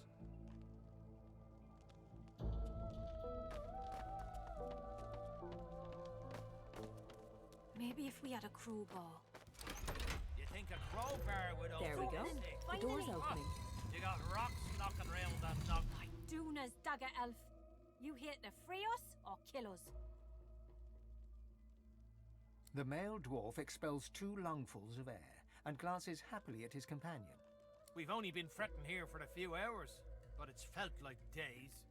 Speaker 14: Maybe if we had a crowbar.
Speaker 7: You think a crowbar would open
Speaker 14: There we go.
Speaker 7: this thing?
Speaker 14: The door's
Speaker 7: Huh?
Speaker 14: opening.
Speaker 7: You got rocks knocking round that noggin.
Speaker 14: Duna's dagger elf. You here to free us or kill us?
Speaker 5: The male dwarf expels 2 lungfuls of air and glances happily at his companion.
Speaker 13: We've only been fretting here for a few hours, but it's felt like days.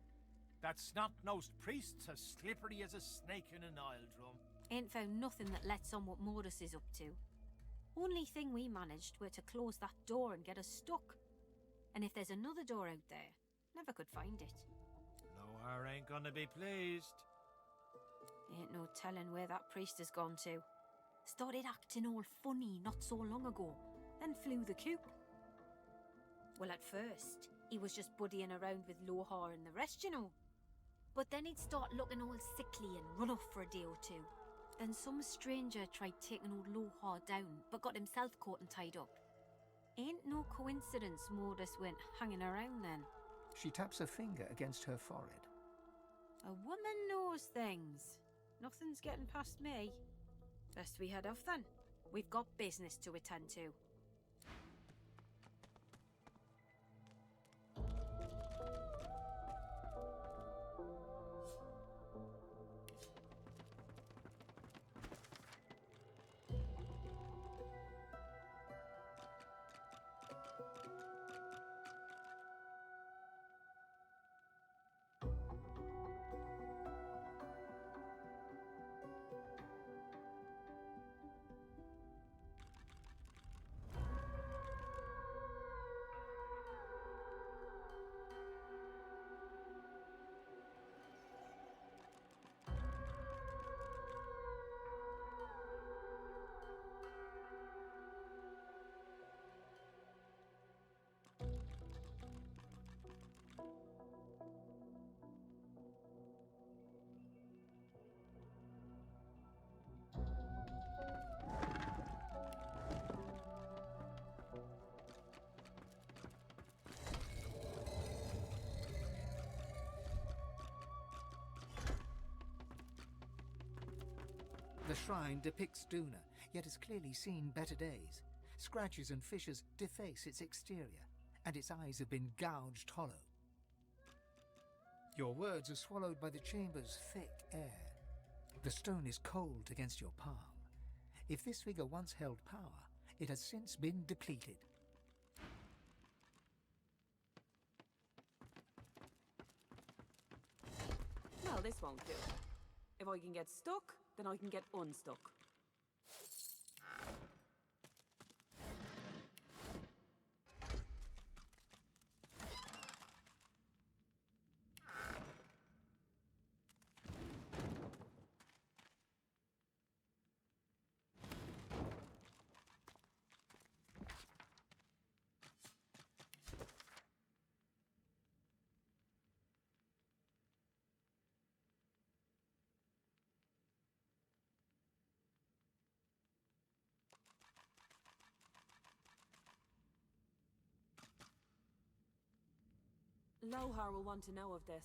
Speaker 13: That snot-nosed priest's as slippery as a snake in an oil drum.
Speaker 14: Ain't found nothing that lets on what Modus is up to. Only thing we managed were to close that door and get us stuck. And if there's another door out there, never could find it.
Speaker 13: Lohar ain't gonna be pleased.
Speaker 14: Ain't no telling where that priest has gone to. Started acting all funny not so long ago, then flew the coop. Well, at first, he was just buddying around with Lohar and the rest, you know. But then he'd start looking all sickly and run off for a day or 2. Then some stranger tried taking old Lohar down, but got himself caught and tied up. Ain't no coincidence Modus went hanging around then.
Speaker 5: She taps a finger against her forehead.
Speaker 14: A woman knows things. Nothing's getting past me. Best we head off then. We've got business to attend to.
Speaker 5: The shrine depicts Duna, yet has clearly seen better days. Scratches and fissures deface its exterior, and its eyes have been gouged hollow. Your words are swallowed by the chamber's thick air. The stone is cold against your palm. If this figure once held power, it has since been depleted.
Speaker 1: Well, this won't do. If I can get stuck, then I can get unstuck. Lohar will want to know of this.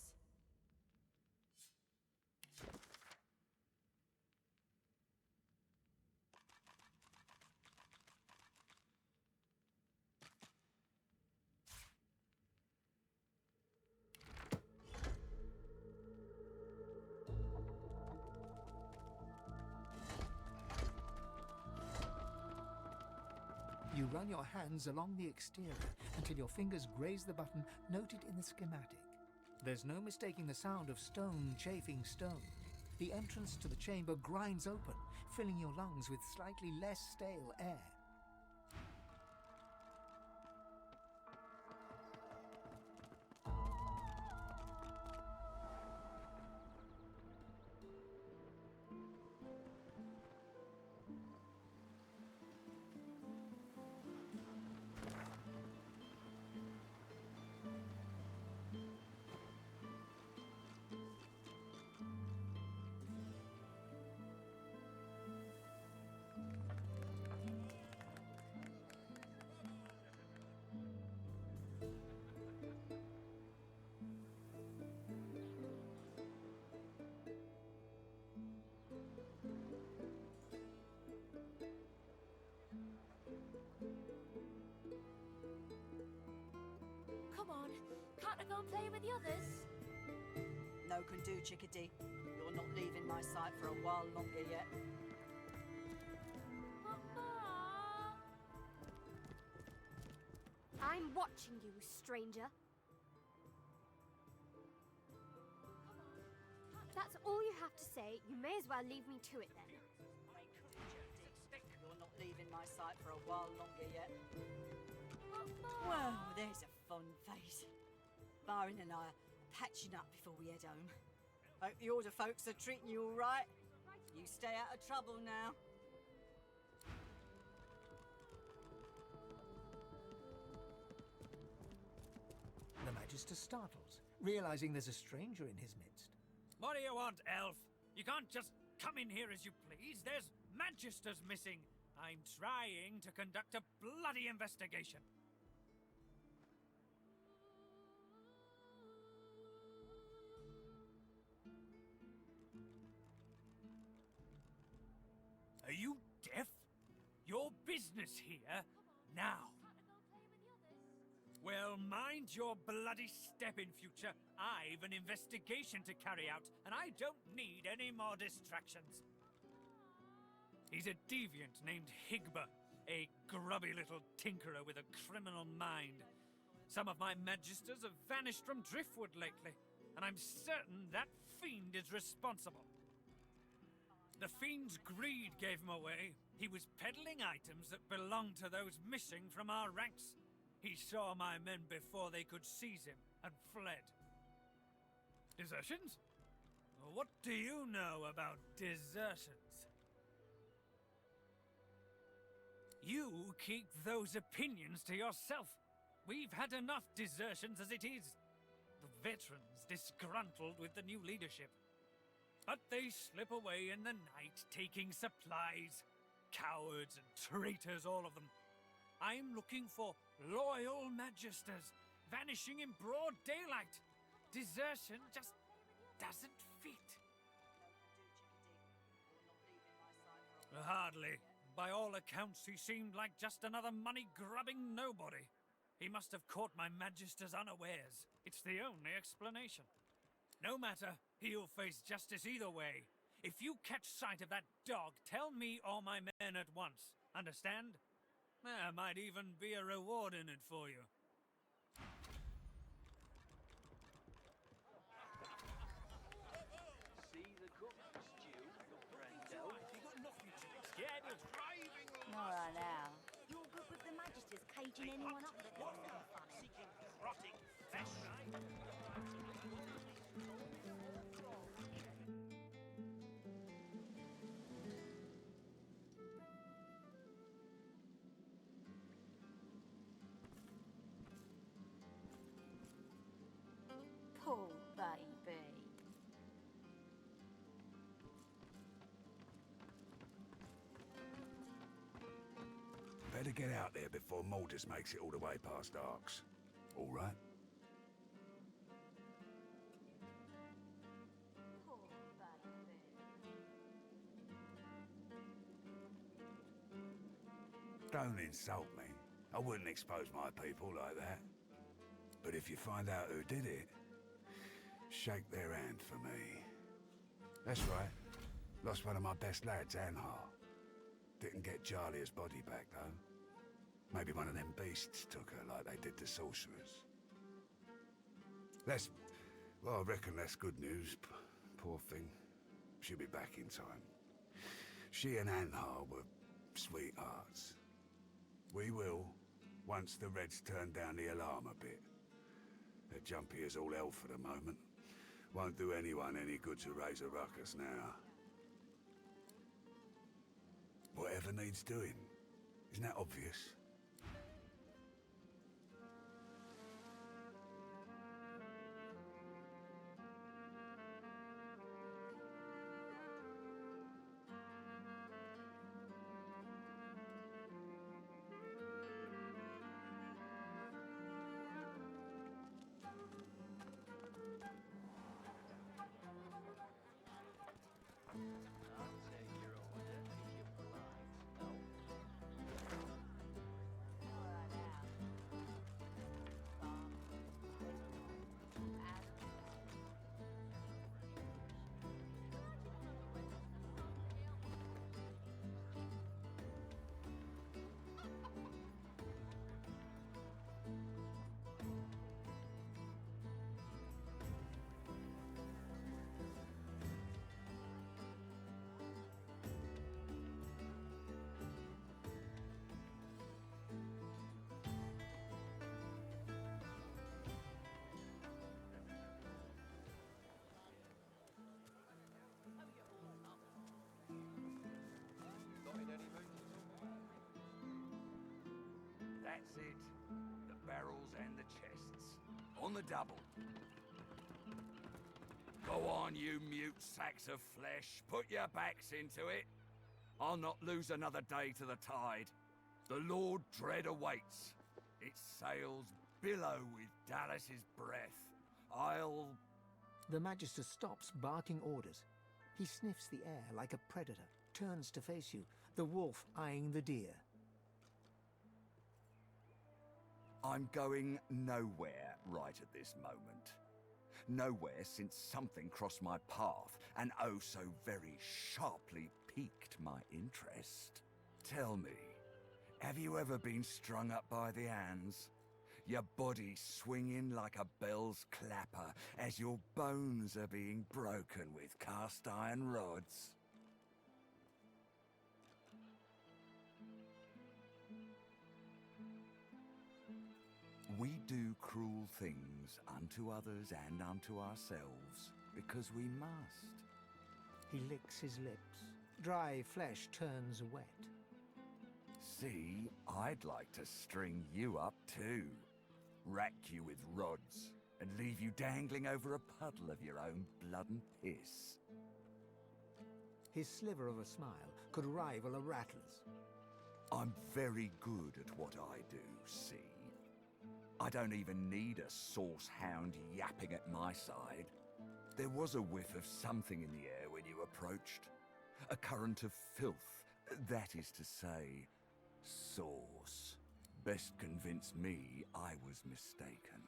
Speaker 5: You run your hands along the exterior until your fingers graze the button noted in the schematic. There's no mistaking the sound of stone chafing stone. The entrance to the chamber grinds open, filling your lungs with slightly less stale air.
Speaker 14: Come on, can't I go and play with the others?
Speaker 9: No can do, Chickadee. You're not leaving my sight for a while longer yet.
Speaker 8: I'm watching you, stranger. That's all you have to say. You may as well leave me to it then.
Speaker 9: You're not leaving my sight for a while longer yet. Well, there's a fun face. Byron and I are patching up before we head home. Hope the order folks are treating you all right. You stay out of trouble now.
Speaker 5: The Magister startles, realizing there's a stranger in his midst.
Speaker 7: What do you want, elf? You can't just come in here as you please. There's Magisters missing. I'm trying to conduct a bloody investigation. Are you deaf? Your business here, now. Well, mind your bloody step in future. I've an investigation to carry out, and I don't need any more distractions. He's a deviant named Higba, a grubby little tinkerer with a criminal mind. Some of my magisters have vanished from Driftwood lately, and I'm certain that fiend is responsible. The fiend's greed gave him away. He was peddling items that belonged to those missing from our ranks. He saw my men before they could seize him and fled. Desertions? What do you know about desertions? You keep those opinions to yourself. We've had enough desertions as it is. The veterans disgruntled with the new leadership. But they slip away in the night, taking supplies. Cowards and traitors, all of them. I'm looking for loyal magisters, vanishing in broad daylight. Desertion just doesn't fit.
Speaker 2: Hardly. By all accounts, he seemed like just another money-grubbing nobody. He must have caught my Magisters unawares. It's the only explanation. No matter, he'll face justice either way. If you catch sight of that dog, tell me or my men at once. Understand? There might even be a reward in it for you.
Speaker 7: See the cook stew for Brendo.
Speaker 2: You got nothing to be scared of.
Speaker 14: All right now. You're good with the Magisters caging anyone up that does something funny.
Speaker 7: Seeking rotting flesh,
Speaker 14: Poor baby.
Speaker 15: Better get out there before Mortis makes it all the way past Arks. All right? Don't insult me. I wouldn't expose my people like that. But if you find out who did it, shake their hand for me. That's right. Lost one of my best lads, Anhar. Didn't get Charlie's body back, though. Maybe one of them beasts took her like they did the sorcerers. Well, I reckon that's good news. Poor thing. She'll be back in time. She and Anhar were sweethearts. We will, once the Reds turn down the alarm a bit. They're jumpy as all hell for the moment. Won't do anyone any good to raise a ruckus now. Whatever needs doing. Isn't that obvious?
Speaker 17: That's it. The barrels and the chests. On the double. Go on, you mute sacks of flesh. Put your backs into it. I'll not lose another day to the tide. The Lord Dread awaits. Its sails billow with Dallas's breath.
Speaker 5: The Magister stops, barking orders. He sniffs the air like a predator, turns to face you, the wolf eyeing the deer.
Speaker 17: I'm going nowhere right at this moment. Nowhere since something crossed my path and oh so very sharply piqued my interest. Tell me, have you ever been strung up by the hands? Your body swinging like a bell's clapper as your bones are being broken with cast iron rods? We do cruel things unto others and unto ourselves because we must.
Speaker 5: He licks his lips. Dry flesh turns wet.
Speaker 17: See, I'd like to string you up too. Rack you with rods and leave you dangling over a puddle of your own blood and piss.
Speaker 5: His sliver of a smile could rival a rattler's.
Speaker 17: I'm very good at what I do, see? I don't even need a sauce hound yapping at my side. There was a whiff of something in the air when you approached. A current of filth,
Speaker 15: That is to say, sauce. Best convince me I was mistaken.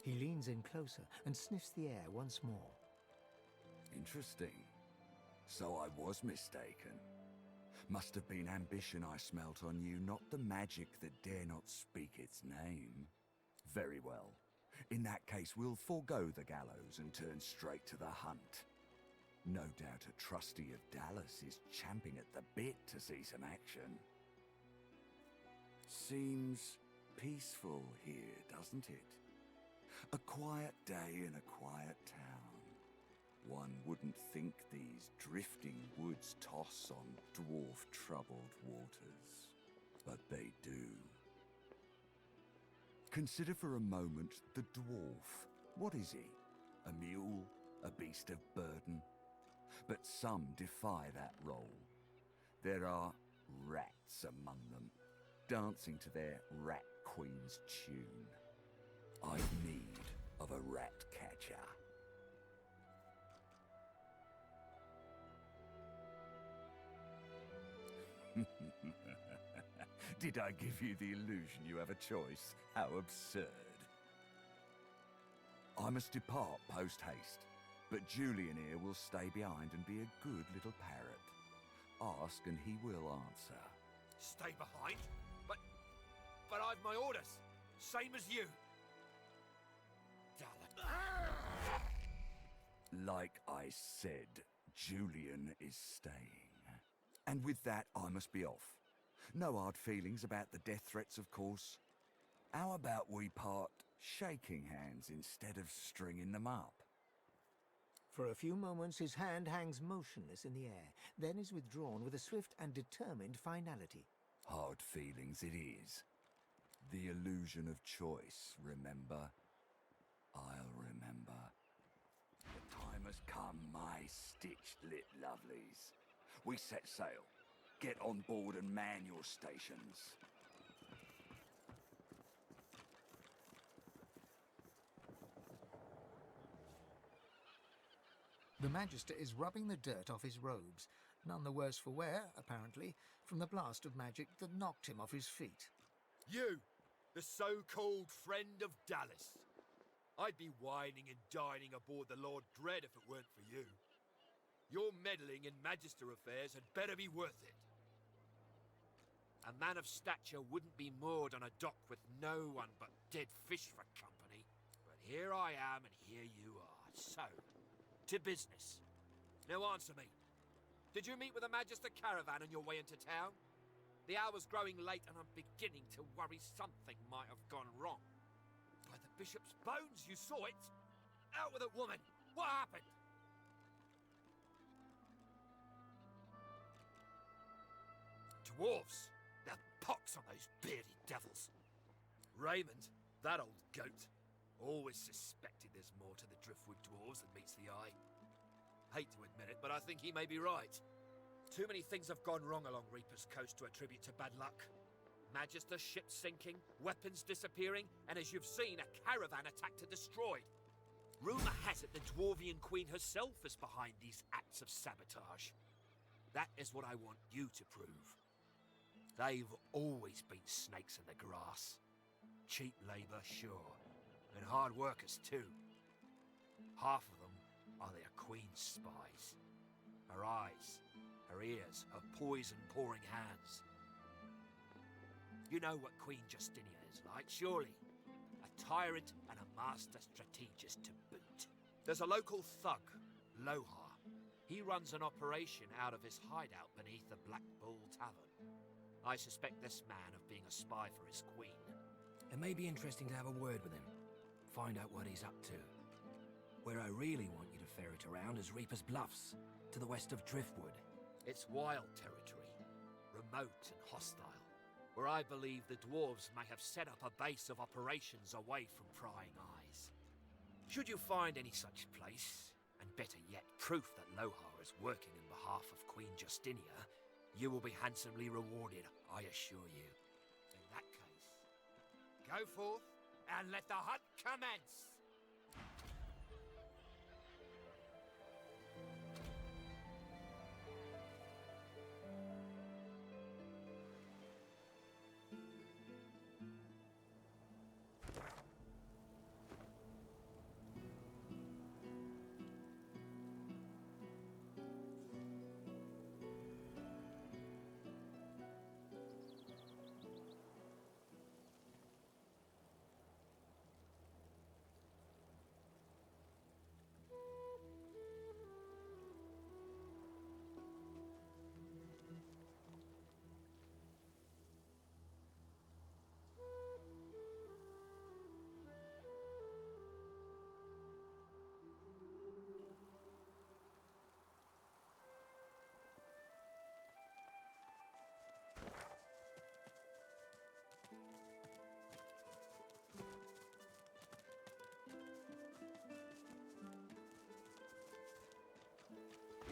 Speaker 5: He leans in closer and sniffs the air once more.
Speaker 15: Interesting. So I was mistaken. Must have been ambition I smelt on you, not the magic that dare not speak its name. Very well. In that case, we'll forego the gallows and turn straight to the hunt. No doubt a trustee of Dallas is champing at the bit to see some action. Seems peaceful here, doesn't it? A quiet day in a quiet town. One wouldn't think these drifting woods toss on dwarf-troubled waters, but they do. Consider for a moment the dwarf. What is he? A mule? A beast of burden? But some defy that role. There are rats among them, dancing to their rat queen's tune. I've need of a rat catcher. Did I give you the illusion you have a choice? How absurd. I must depart post-haste, but Julian here will stay behind and be a good little parrot. Ask and he will answer.
Speaker 18: Stay behind? But I've my orders. Same as you.
Speaker 15: Like I said, Julian is staying. And with that, I must be off. No hard feelings about the death threats, of course. How about we part shaking hands instead of stringing them up?
Speaker 5: For a few moments his hand hangs motionless in the air, then is withdrawn with a swift and determined finality.
Speaker 15: Hard feelings it is. The illusion of choice, remember? I'll remember. The time has come, my stitched-lit lovelies. We set sail. Get on board and man your stations.
Speaker 5: The Magister is rubbing the dirt off his robes, none the worse for wear, apparently, from the blast of magic that knocked him off his feet.
Speaker 18: You, the so-called friend of Dallas. I'd be whining and dining aboard the Lord Dread if it weren't for you. Your meddling in Magister affairs had better be worth it. A man of stature wouldn't be moored on a dock with no one but dead fish for company. But here I am and here you are. So, to business. Now answer me. Did you meet with a Magister caravan on your way into town? The hour's growing late and I'm beginning to worry something might have gone wrong. By the bishop's bones, you saw it! Out with it, woman! What happened? Dwarves! Now pox on those bearded devils! Raymond, that old goat, always suspected there's more to the Driftwood dwarves than meets the eye. Hate to admit it, but I think he may be right. Too many things have gone wrong along Reaper's Coast to attribute to bad luck. Magister ships sinking, weapons disappearing, and as you've seen, a caravan attacked and destroyed. Rumour has it the Dwarvian Queen herself is behind these acts of sabotage. That is what I want you to prove. They've always been snakes in the grass. Cheap labour, sure, and hard workers too. Half of them are their Queen's spies. Her eyes, her ears, her poison-pouring hands. You know what Queen Justinia is like, surely. A tyrant and a master strategist to boot. There's a local thug, Lohar. He runs an operation out of his hideout beneath the Black Bull Tavern. I suspect this man of being a spy for his queen.
Speaker 3: It may be interesting to have a word with him. Find out what he's up to. Where I really want you to ferret around is Reaper's Bluffs, to the west of Driftwood.
Speaker 18: It's wild territory, remote and hostile, where I believe the dwarves may have set up a base of operations away from prying eyes. Should you find any such place, and better yet, proof that Lohar is working on behalf of Queen Justinia, you will be handsomely rewarded, I assure you. In that case, Go forth and let the hunt commence.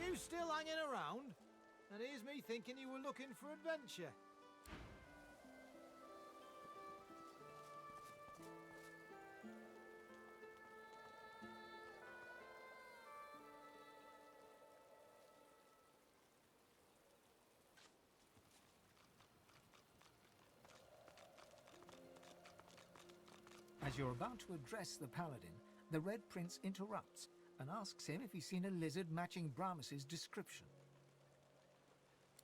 Speaker 6: You still hanging around? And here's me thinking you were looking for adventure.
Speaker 5: As you're about to address the paladin, the Red Prince interrupts and asks him if he's seen a lizard matching Bramus's description.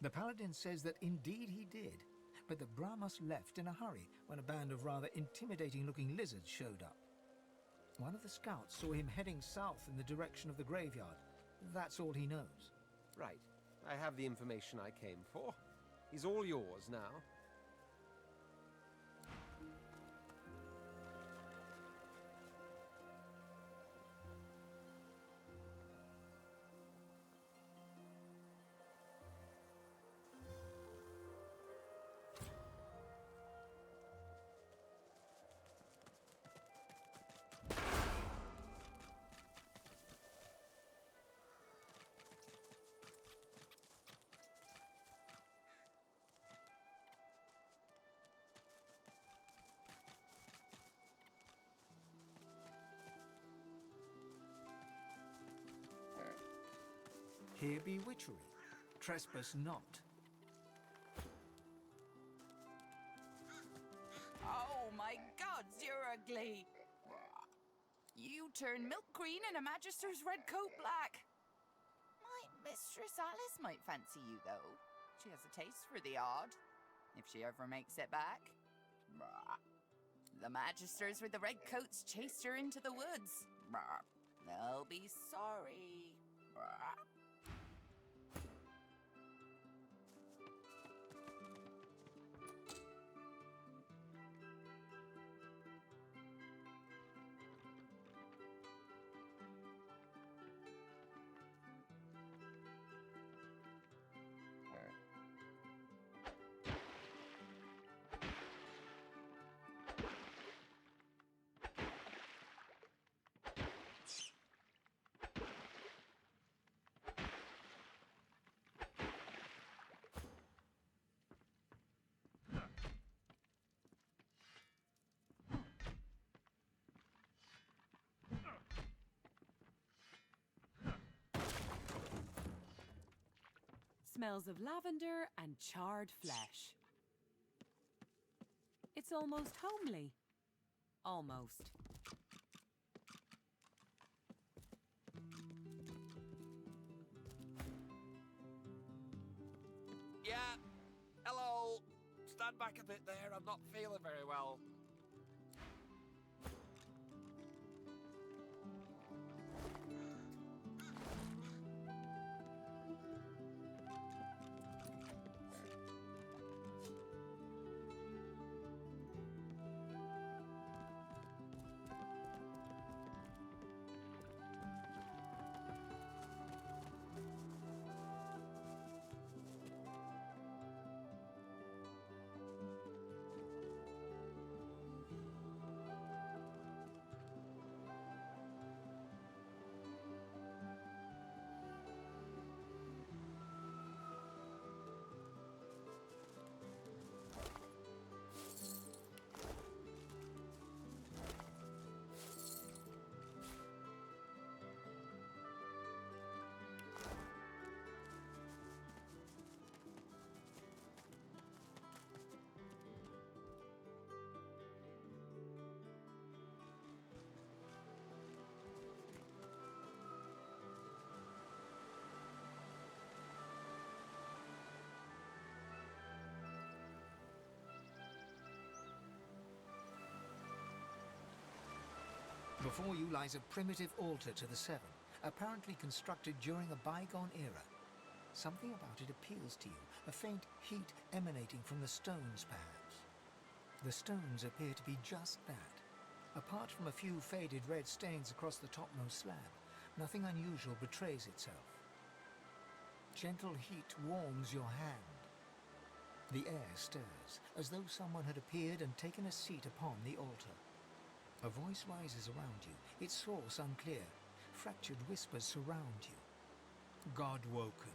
Speaker 5: The paladin says that indeed he did, but that Bramus left in a hurry when a band of rather intimidating-looking lizards showed up. One of the scouts saw him heading south in the direction of the graveyard. That's all he knows.
Speaker 12: Right. I have the information I came for. He's all yours now.
Speaker 5: Here be witchery. Trespass not.
Speaker 22: Oh my gods, you're ugly! You turn milk green and a Magister's red coat black. My Mistress Alice might fancy you, though. She has a taste for the odd, if she ever makes it back. The Magisters with the red coats chased her into the woods. They'll be sorry.
Speaker 1: Smells of lavender and charred flesh. It's almost homely. Almost.
Speaker 18: Yeah. Hello. Stand back a bit there. I'm not feeling very well.
Speaker 5: Before you lies a primitive altar to the Seven, apparently constructed during a bygone era. Something about it appeals to you, a faint heat emanating from the stones, perhaps. The stones appear to be just that. Apart from a few faded red stains across the topmost slab, nothing unusual betrays itself. Gentle heat warms your hand. The air stirs, as though someone had appeared and taken a seat upon the altar. A voice rises around you, its source unclear. Fractured whispers surround you. God woken.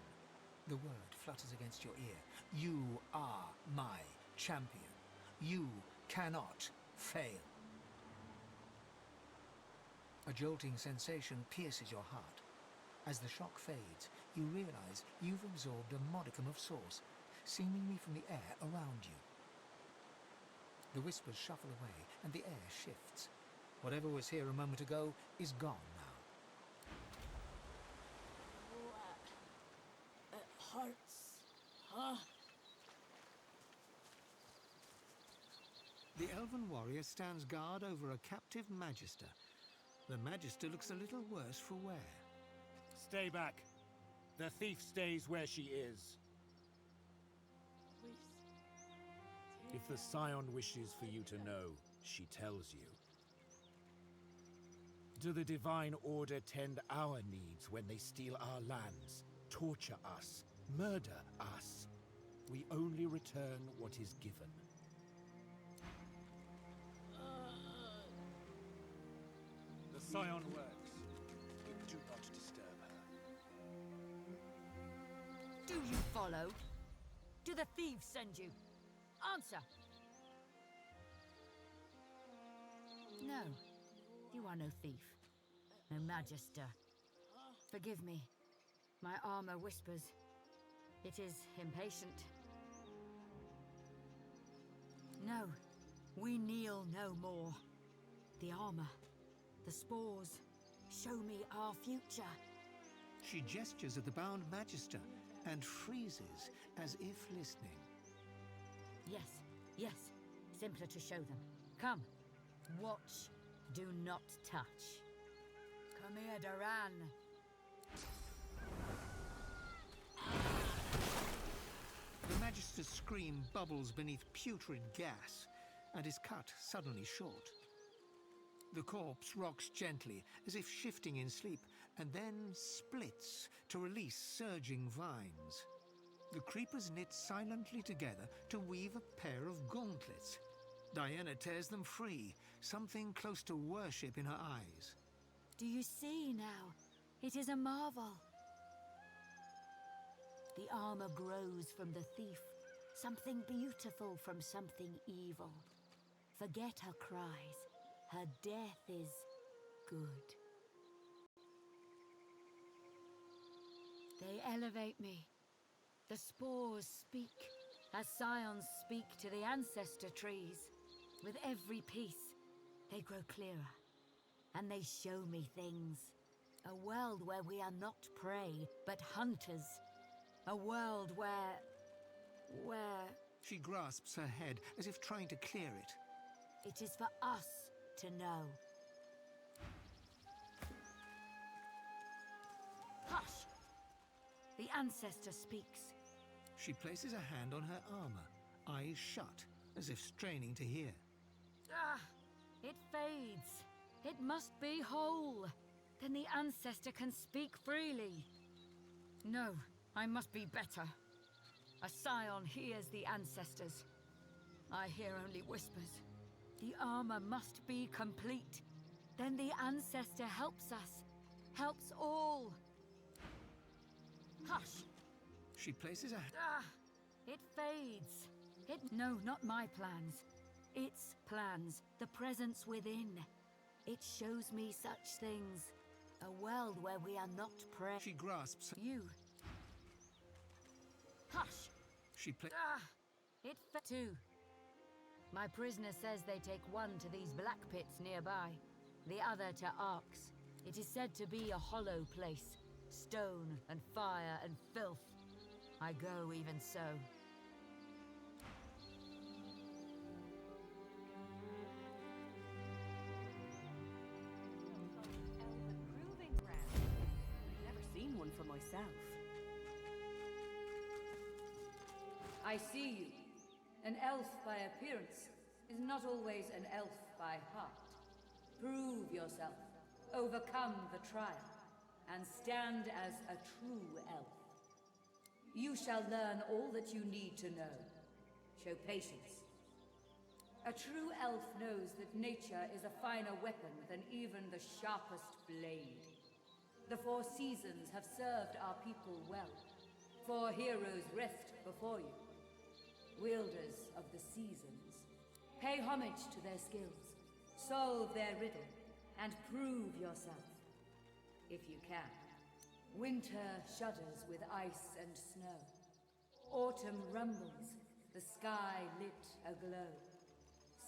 Speaker 5: The word flutters against your ear. You are my champion. You cannot fail. A jolting sensation pierces your heart. As the shock fades, you realize you've absorbed a modicum of source, seemingly from the air around you. The whispers shuffle away, and the air shifts. Whatever was here a moment ago is gone now.
Speaker 9: It hurts. Huh?
Speaker 5: The elven warrior stands guard over a captive magister. The magister looks a little worse for wear.
Speaker 11: Stay back. The thief stays where she is. If the Scion wishes for you to know, she tells you. Do the Divine Order tend our needs when they steal our lands, torture us, murder us? We only return what is given. The Scion works. Do not disturb her.
Speaker 16: Do you follow? Do the thieves send you? Answer! No, you are no thief, no magister. Forgive me. My armor whispers. It is impatient. No, we kneel no more. The armor, the spores, show me our future.
Speaker 5: She gestures at the bound magister and freezes as if listening.
Speaker 16: Yes, yes, simpler to show them. Come, watch, do not touch. Come here, Duran.
Speaker 5: The magister's scream bubbles beneath putrid gas and is cut suddenly short. The corpse rocks gently, as if shifting in sleep, and then splits to release surging vines. The creepers knit silently together to weave a pair of gauntlets. Diana tears them free, something close to worship in her eyes.
Speaker 16: Do you see now? It is a marvel. The armor grows from the thief, something beautiful from something evil. Forget her cries. Her death is good. They elevate me. The spores speak, as scions speak to the ancestor trees. With every piece, they grow clearer, and they show me things. A world where we are not prey, but hunters. A world where...
Speaker 5: She grasps her head, as if trying to clear it.
Speaker 16: It is for us to know. Hush! The ancestor speaks.
Speaker 5: She places a hand on her armor, eyes shut, as if straining to hear.
Speaker 16: Ah! It fades. It must be whole. Then the ancestor can speak freely. No, I must be better. A scion hears the ancestors. I hear only whispers. The armor must be complete. Then the ancestor helps us. Helps all. Hush!
Speaker 5: She places a...
Speaker 16: Ah! It fades. No, not my plans. Its plans. The presence within. It shows me such things. A world where we are not prey.
Speaker 5: She grasps...
Speaker 16: You. Hush!
Speaker 5: She
Speaker 16: Ah! It too. My prisoner says they take one to these black pits nearby, the other to Arks. It is said to be a hollow place. Stone and fire and filth. I go even so. I see you. An elf by appearance is not always an elf by heart. Prove yourself, overcome the trial, and stand as a true elf. You shall learn all that you need to know. Show patience. A true elf knows that nature is a finer weapon than even the sharpest blade. The 4 seasons have served our people well. 4 heroes rest before you. Wielders of the seasons. Pay homage to their skills. Solve their riddle. And prove yourself. If you can. Winter shudders with ice and snow. Autumn rumbles, the sky lit aglow.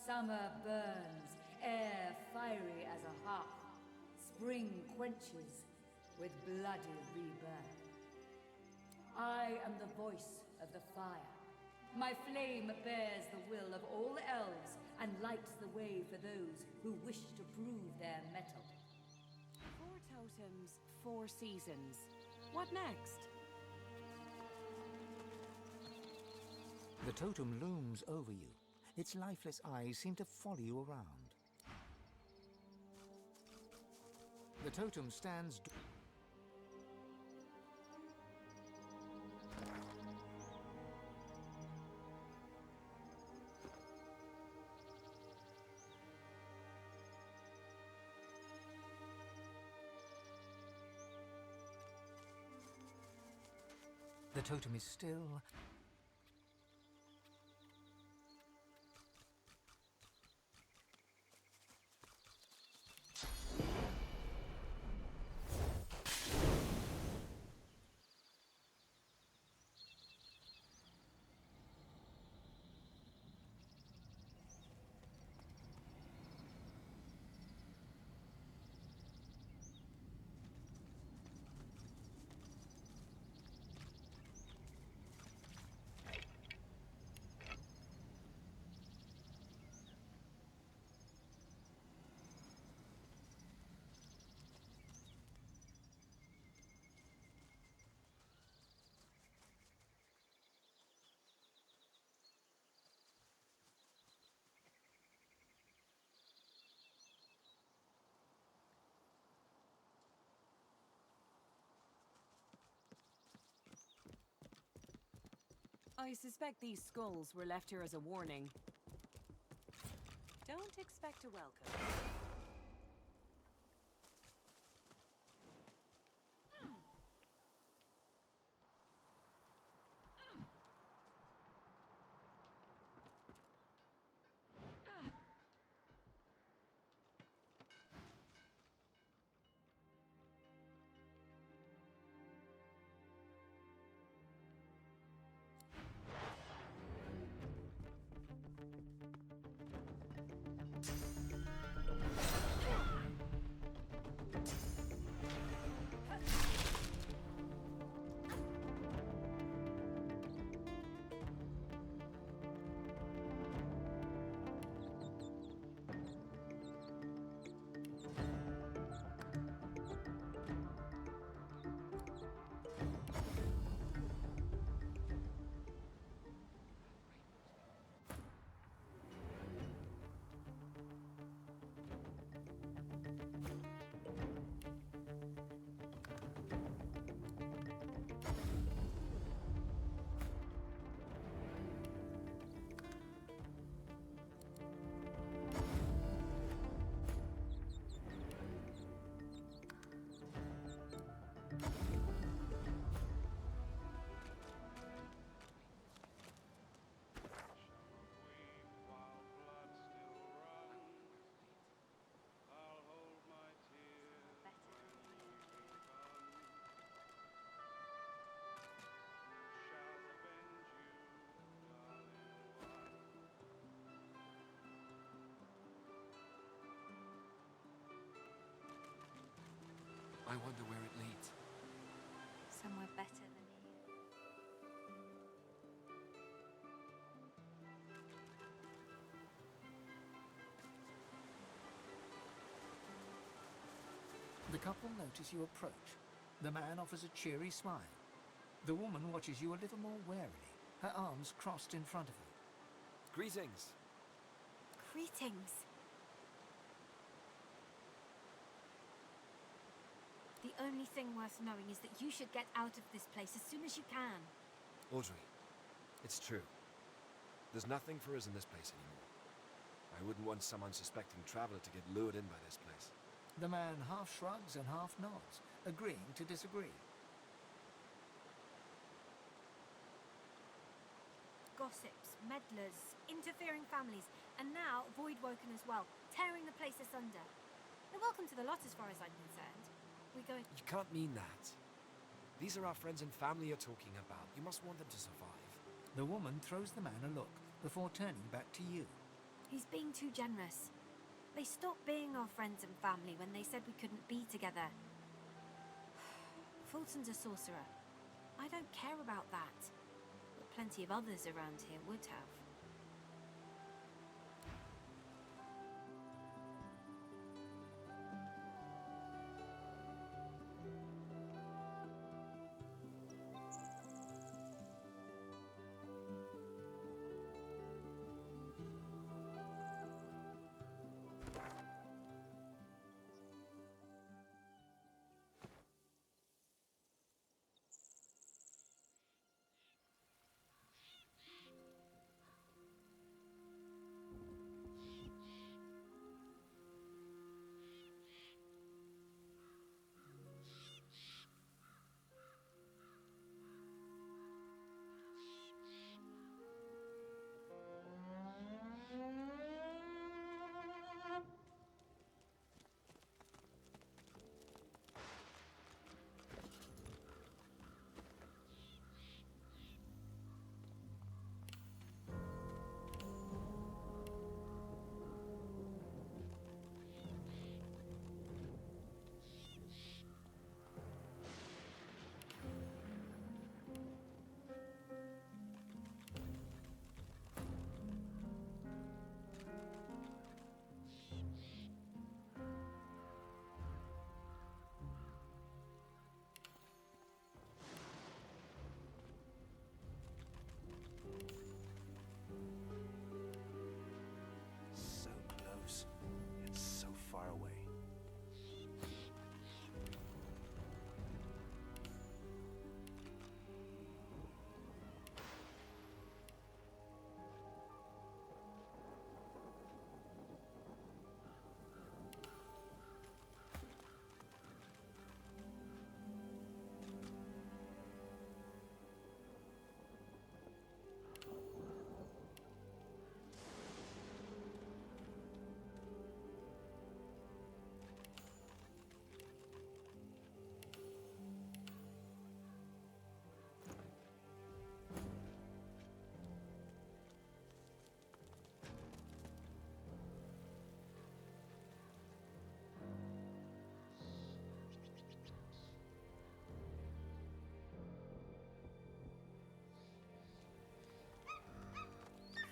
Speaker 16: Summer burns, air fiery as a hearth. Spring quenches with bloody rebirth. I am the voice of the fire. My flame bears the will of all elves and lights the way for those who wish to prove their mettle.
Speaker 1: 4 totems, 4 seasons. What next?
Speaker 5: The totem looms over you. Its lifeless eyes seem to follow you around. The totem stands... The totem is still...
Speaker 1: I suspect these skulls were left here as a warning. Don't expect a welcome.
Speaker 3: I wonder where it leads.
Speaker 8: Somewhere better than here.
Speaker 5: The couple notice you approach. The man offers a cheery smile. The woman watches you a little more warily, her arms crossed in front of her.
Speaker 12: Greetings.
Speaker 8: Greetings. The only thing worth knowing is that you should get out of this place as soon as you can.
Speaker 12: Audrey, it's true. There's nothing for us in this place anymore. I wouldn't want some unsuspecting traveler to get lured in by this place.
Speaker 5: The man half shrugs and half nods, agreeing to disagree.
Speaker 8: Gossips, meddlers, interfering families, and now Voidwoken as well, tearing the place asunder. They're welcome to the lot as far as I'm concerned. We're going...
Speaker 12: You can't mean that. These are our friends and family you're talking about. You must want them to survive.
Speaker 5: The woman throws the man a look before turning back to you.
Speaker 8: He's being too generous. They stopped being our friends and family when they said we couldn't be together. Fulton's a sorcerer. I don't care about that. But plenty of others around here would have.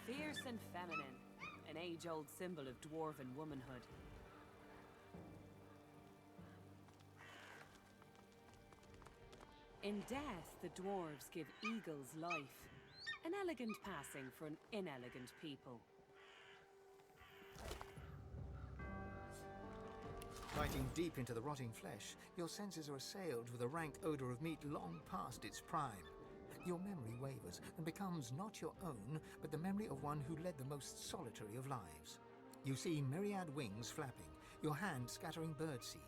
Speaker 1: Fierce and feminine, an age-old symbol of dwarven womanhood. In death, the dwarves give eagles life, an elegant passing for an inelegant people.
Speaker 5: Biting deep into the rotting flesh, your senses are assailed with a rank odor of meat long past its prime. Your memory wavers and becomes not your own, but the memory of one who led the most solitary of lives. You see myriad wings flapping, your hand scattering birdseed.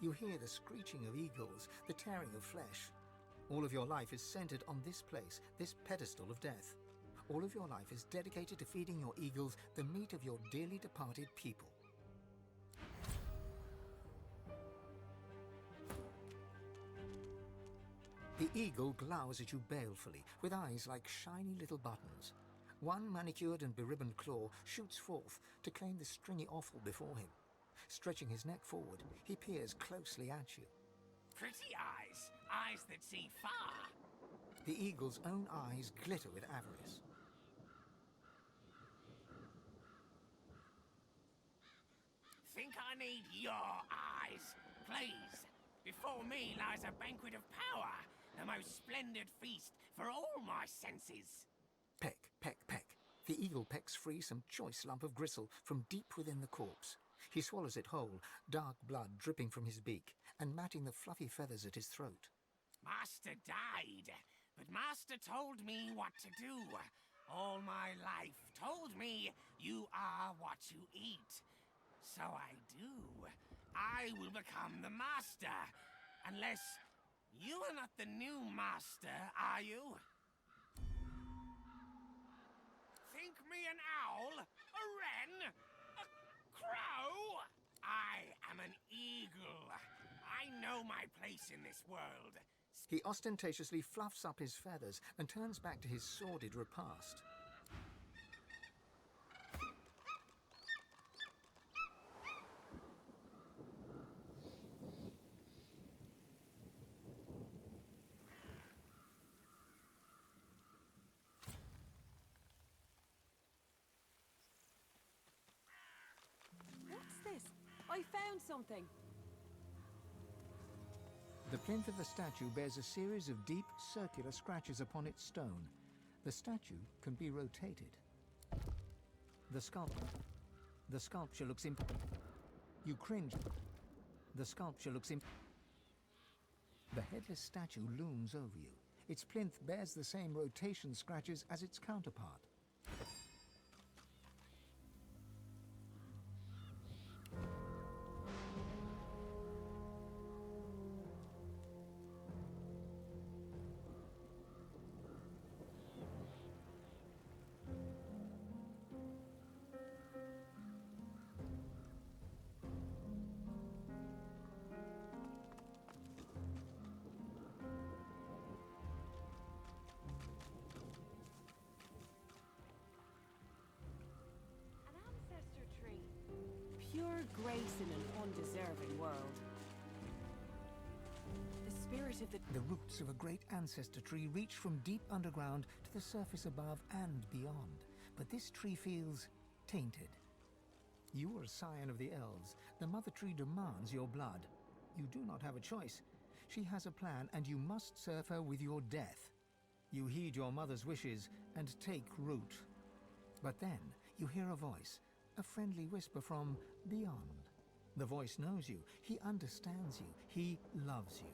Speaker 5: You hear the screeching of eagles, the tearing of flesh. All of your life is centered on this place, this pedestal of death. All of your life is dedicated to feeding your eagles the meat of your dearly departed people. The eagle glowers at you balefully, with eyes like shiny little buttons. One manicured and beribboned claw shoots forth to claim the stringy offal before him. Stretching his neck forward, he peers closely at you.
Speaker 19: Pretty eyes, eyes that see far.
Speaker 5: The eagle's own eyes glitter with avarice.
Speaker 19: Think I need your eyes? Please. Before me lies a banquet of power, the most splendid feast for all my senses.
Speaker 5: The eagle pecks free some choice lump of gristle from deep within the corpse. He swallows it whole, dark blood dripping from his beak and matting the fluffy feathers at his throat.
Speaker 19: Master died, but Master told me what to do. All my life told me you are what you eat. So I do. I will become the Master. Unless you are not the new Master, are you? Think me an owl? A wren? A crow? I am an eagle. I know my place in this world.
Speaker 5: He ostentatiously fluffs up his feathers and turns back to his sordid repast.
Speaker 1: What's this? I found something.
Speaker 5: The plinth of the statue bears a series of deep, circular scratches upon its stone. The statue can be rotated. The sculpture looks You cringe. The sculpture looks The headless statue looms over you. Its plinth bears the same rotation scratches as its counterpart.
Speaker 1: Pure grace in an undeserving world. The spirit of
Speaker 5: The roots of a great ancestor tree reach from deep underground to the surface above and beyond. But this tree feels tainted. You are a scion of the elves. The mother tree demands your blood. You do not have a choice. She has a plan, and you must serve her with your death. You heed your mother's wishes and take root. But then you hear a voice, a friendly whisper from beyond. The voice knows you. He understands you. He loves you.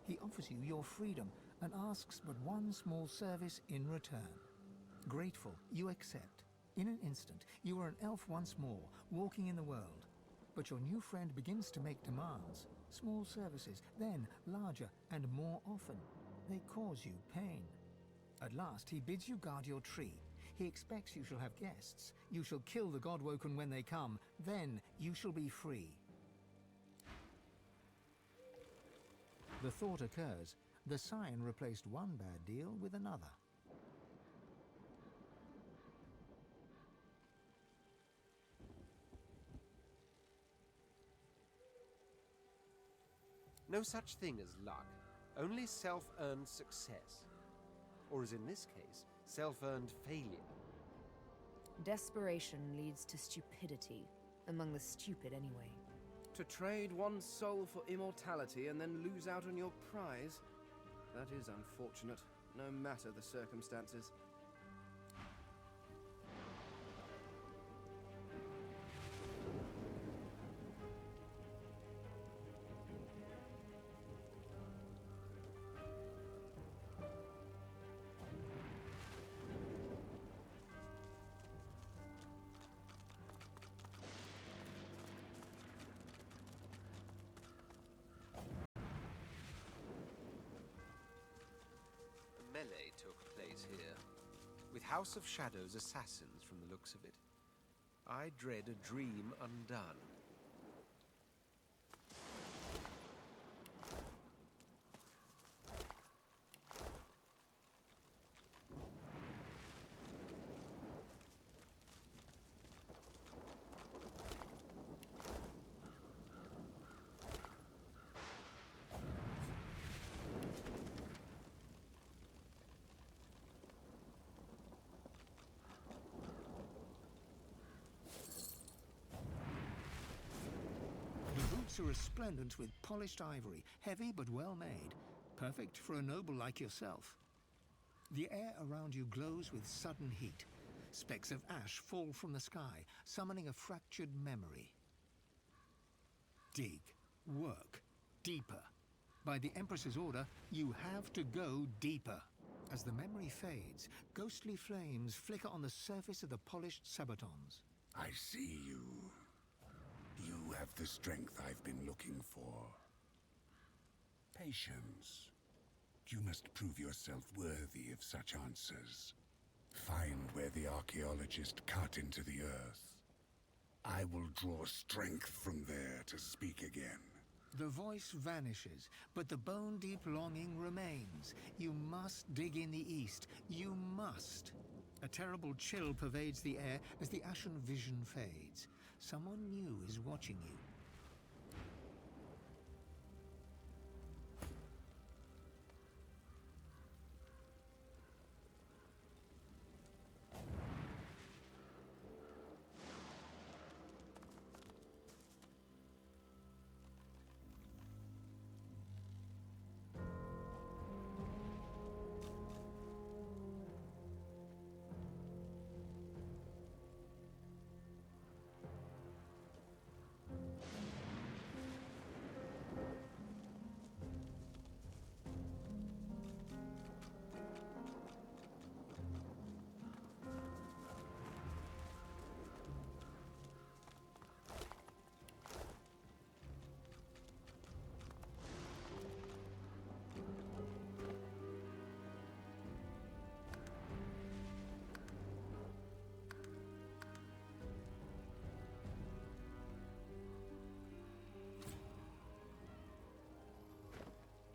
Speaker 5: He offers you your freedom and asks but one small service in return. Grateful, you accept. In an instant, you are an elf once more, walking in the world. But your new friend begins to make demands. Small services, then larger and more often. They cause you pain. At last, he bids you guard your tree. He expects you shall have guests. You shall kill the Godwoken when they come. Then you shall be free. The thought occurs. The scion replaced one bad deal with another.
Speaker 12: No such thing as luck, only self-earned success. Or as in this case, self-earned failure.
Speaker 10: Desperation leads to stupidity, among the stupid anyway.
Speaker 20: To trade one's soul for immortality and then lose out on your prize? That is unfortunate, no matter the circumstances.
Speaker 12: Melee took place here, with House of Shadows assassins from the looks of it. I dread a dream undone.
Speaker 5: Are resplendent with polished ivory, heavy but well made, perfect for a noble like yourself. The air around you glows with sudden heat. Specks of ash fall from the sky, summoning a fractured memory. Dig. Work. Deeper. By the Empress's order, you have to go deeper. As the memory fades, ghostly flames flicker on the surface of the polished sabatons.
Speaker 15: I see you. You have the strength I've been looking for. Patience. You must prove yourself worthy of such answers. Find where the archaeologist cut into the earth. I will draw strength from there to speak again.
Speaker 5: The voice vanishes, but the bone-deep longing remains. You must dig in the east. You must. A terrible chill pervades the air as the ashen vision fades. Someone new is watching you,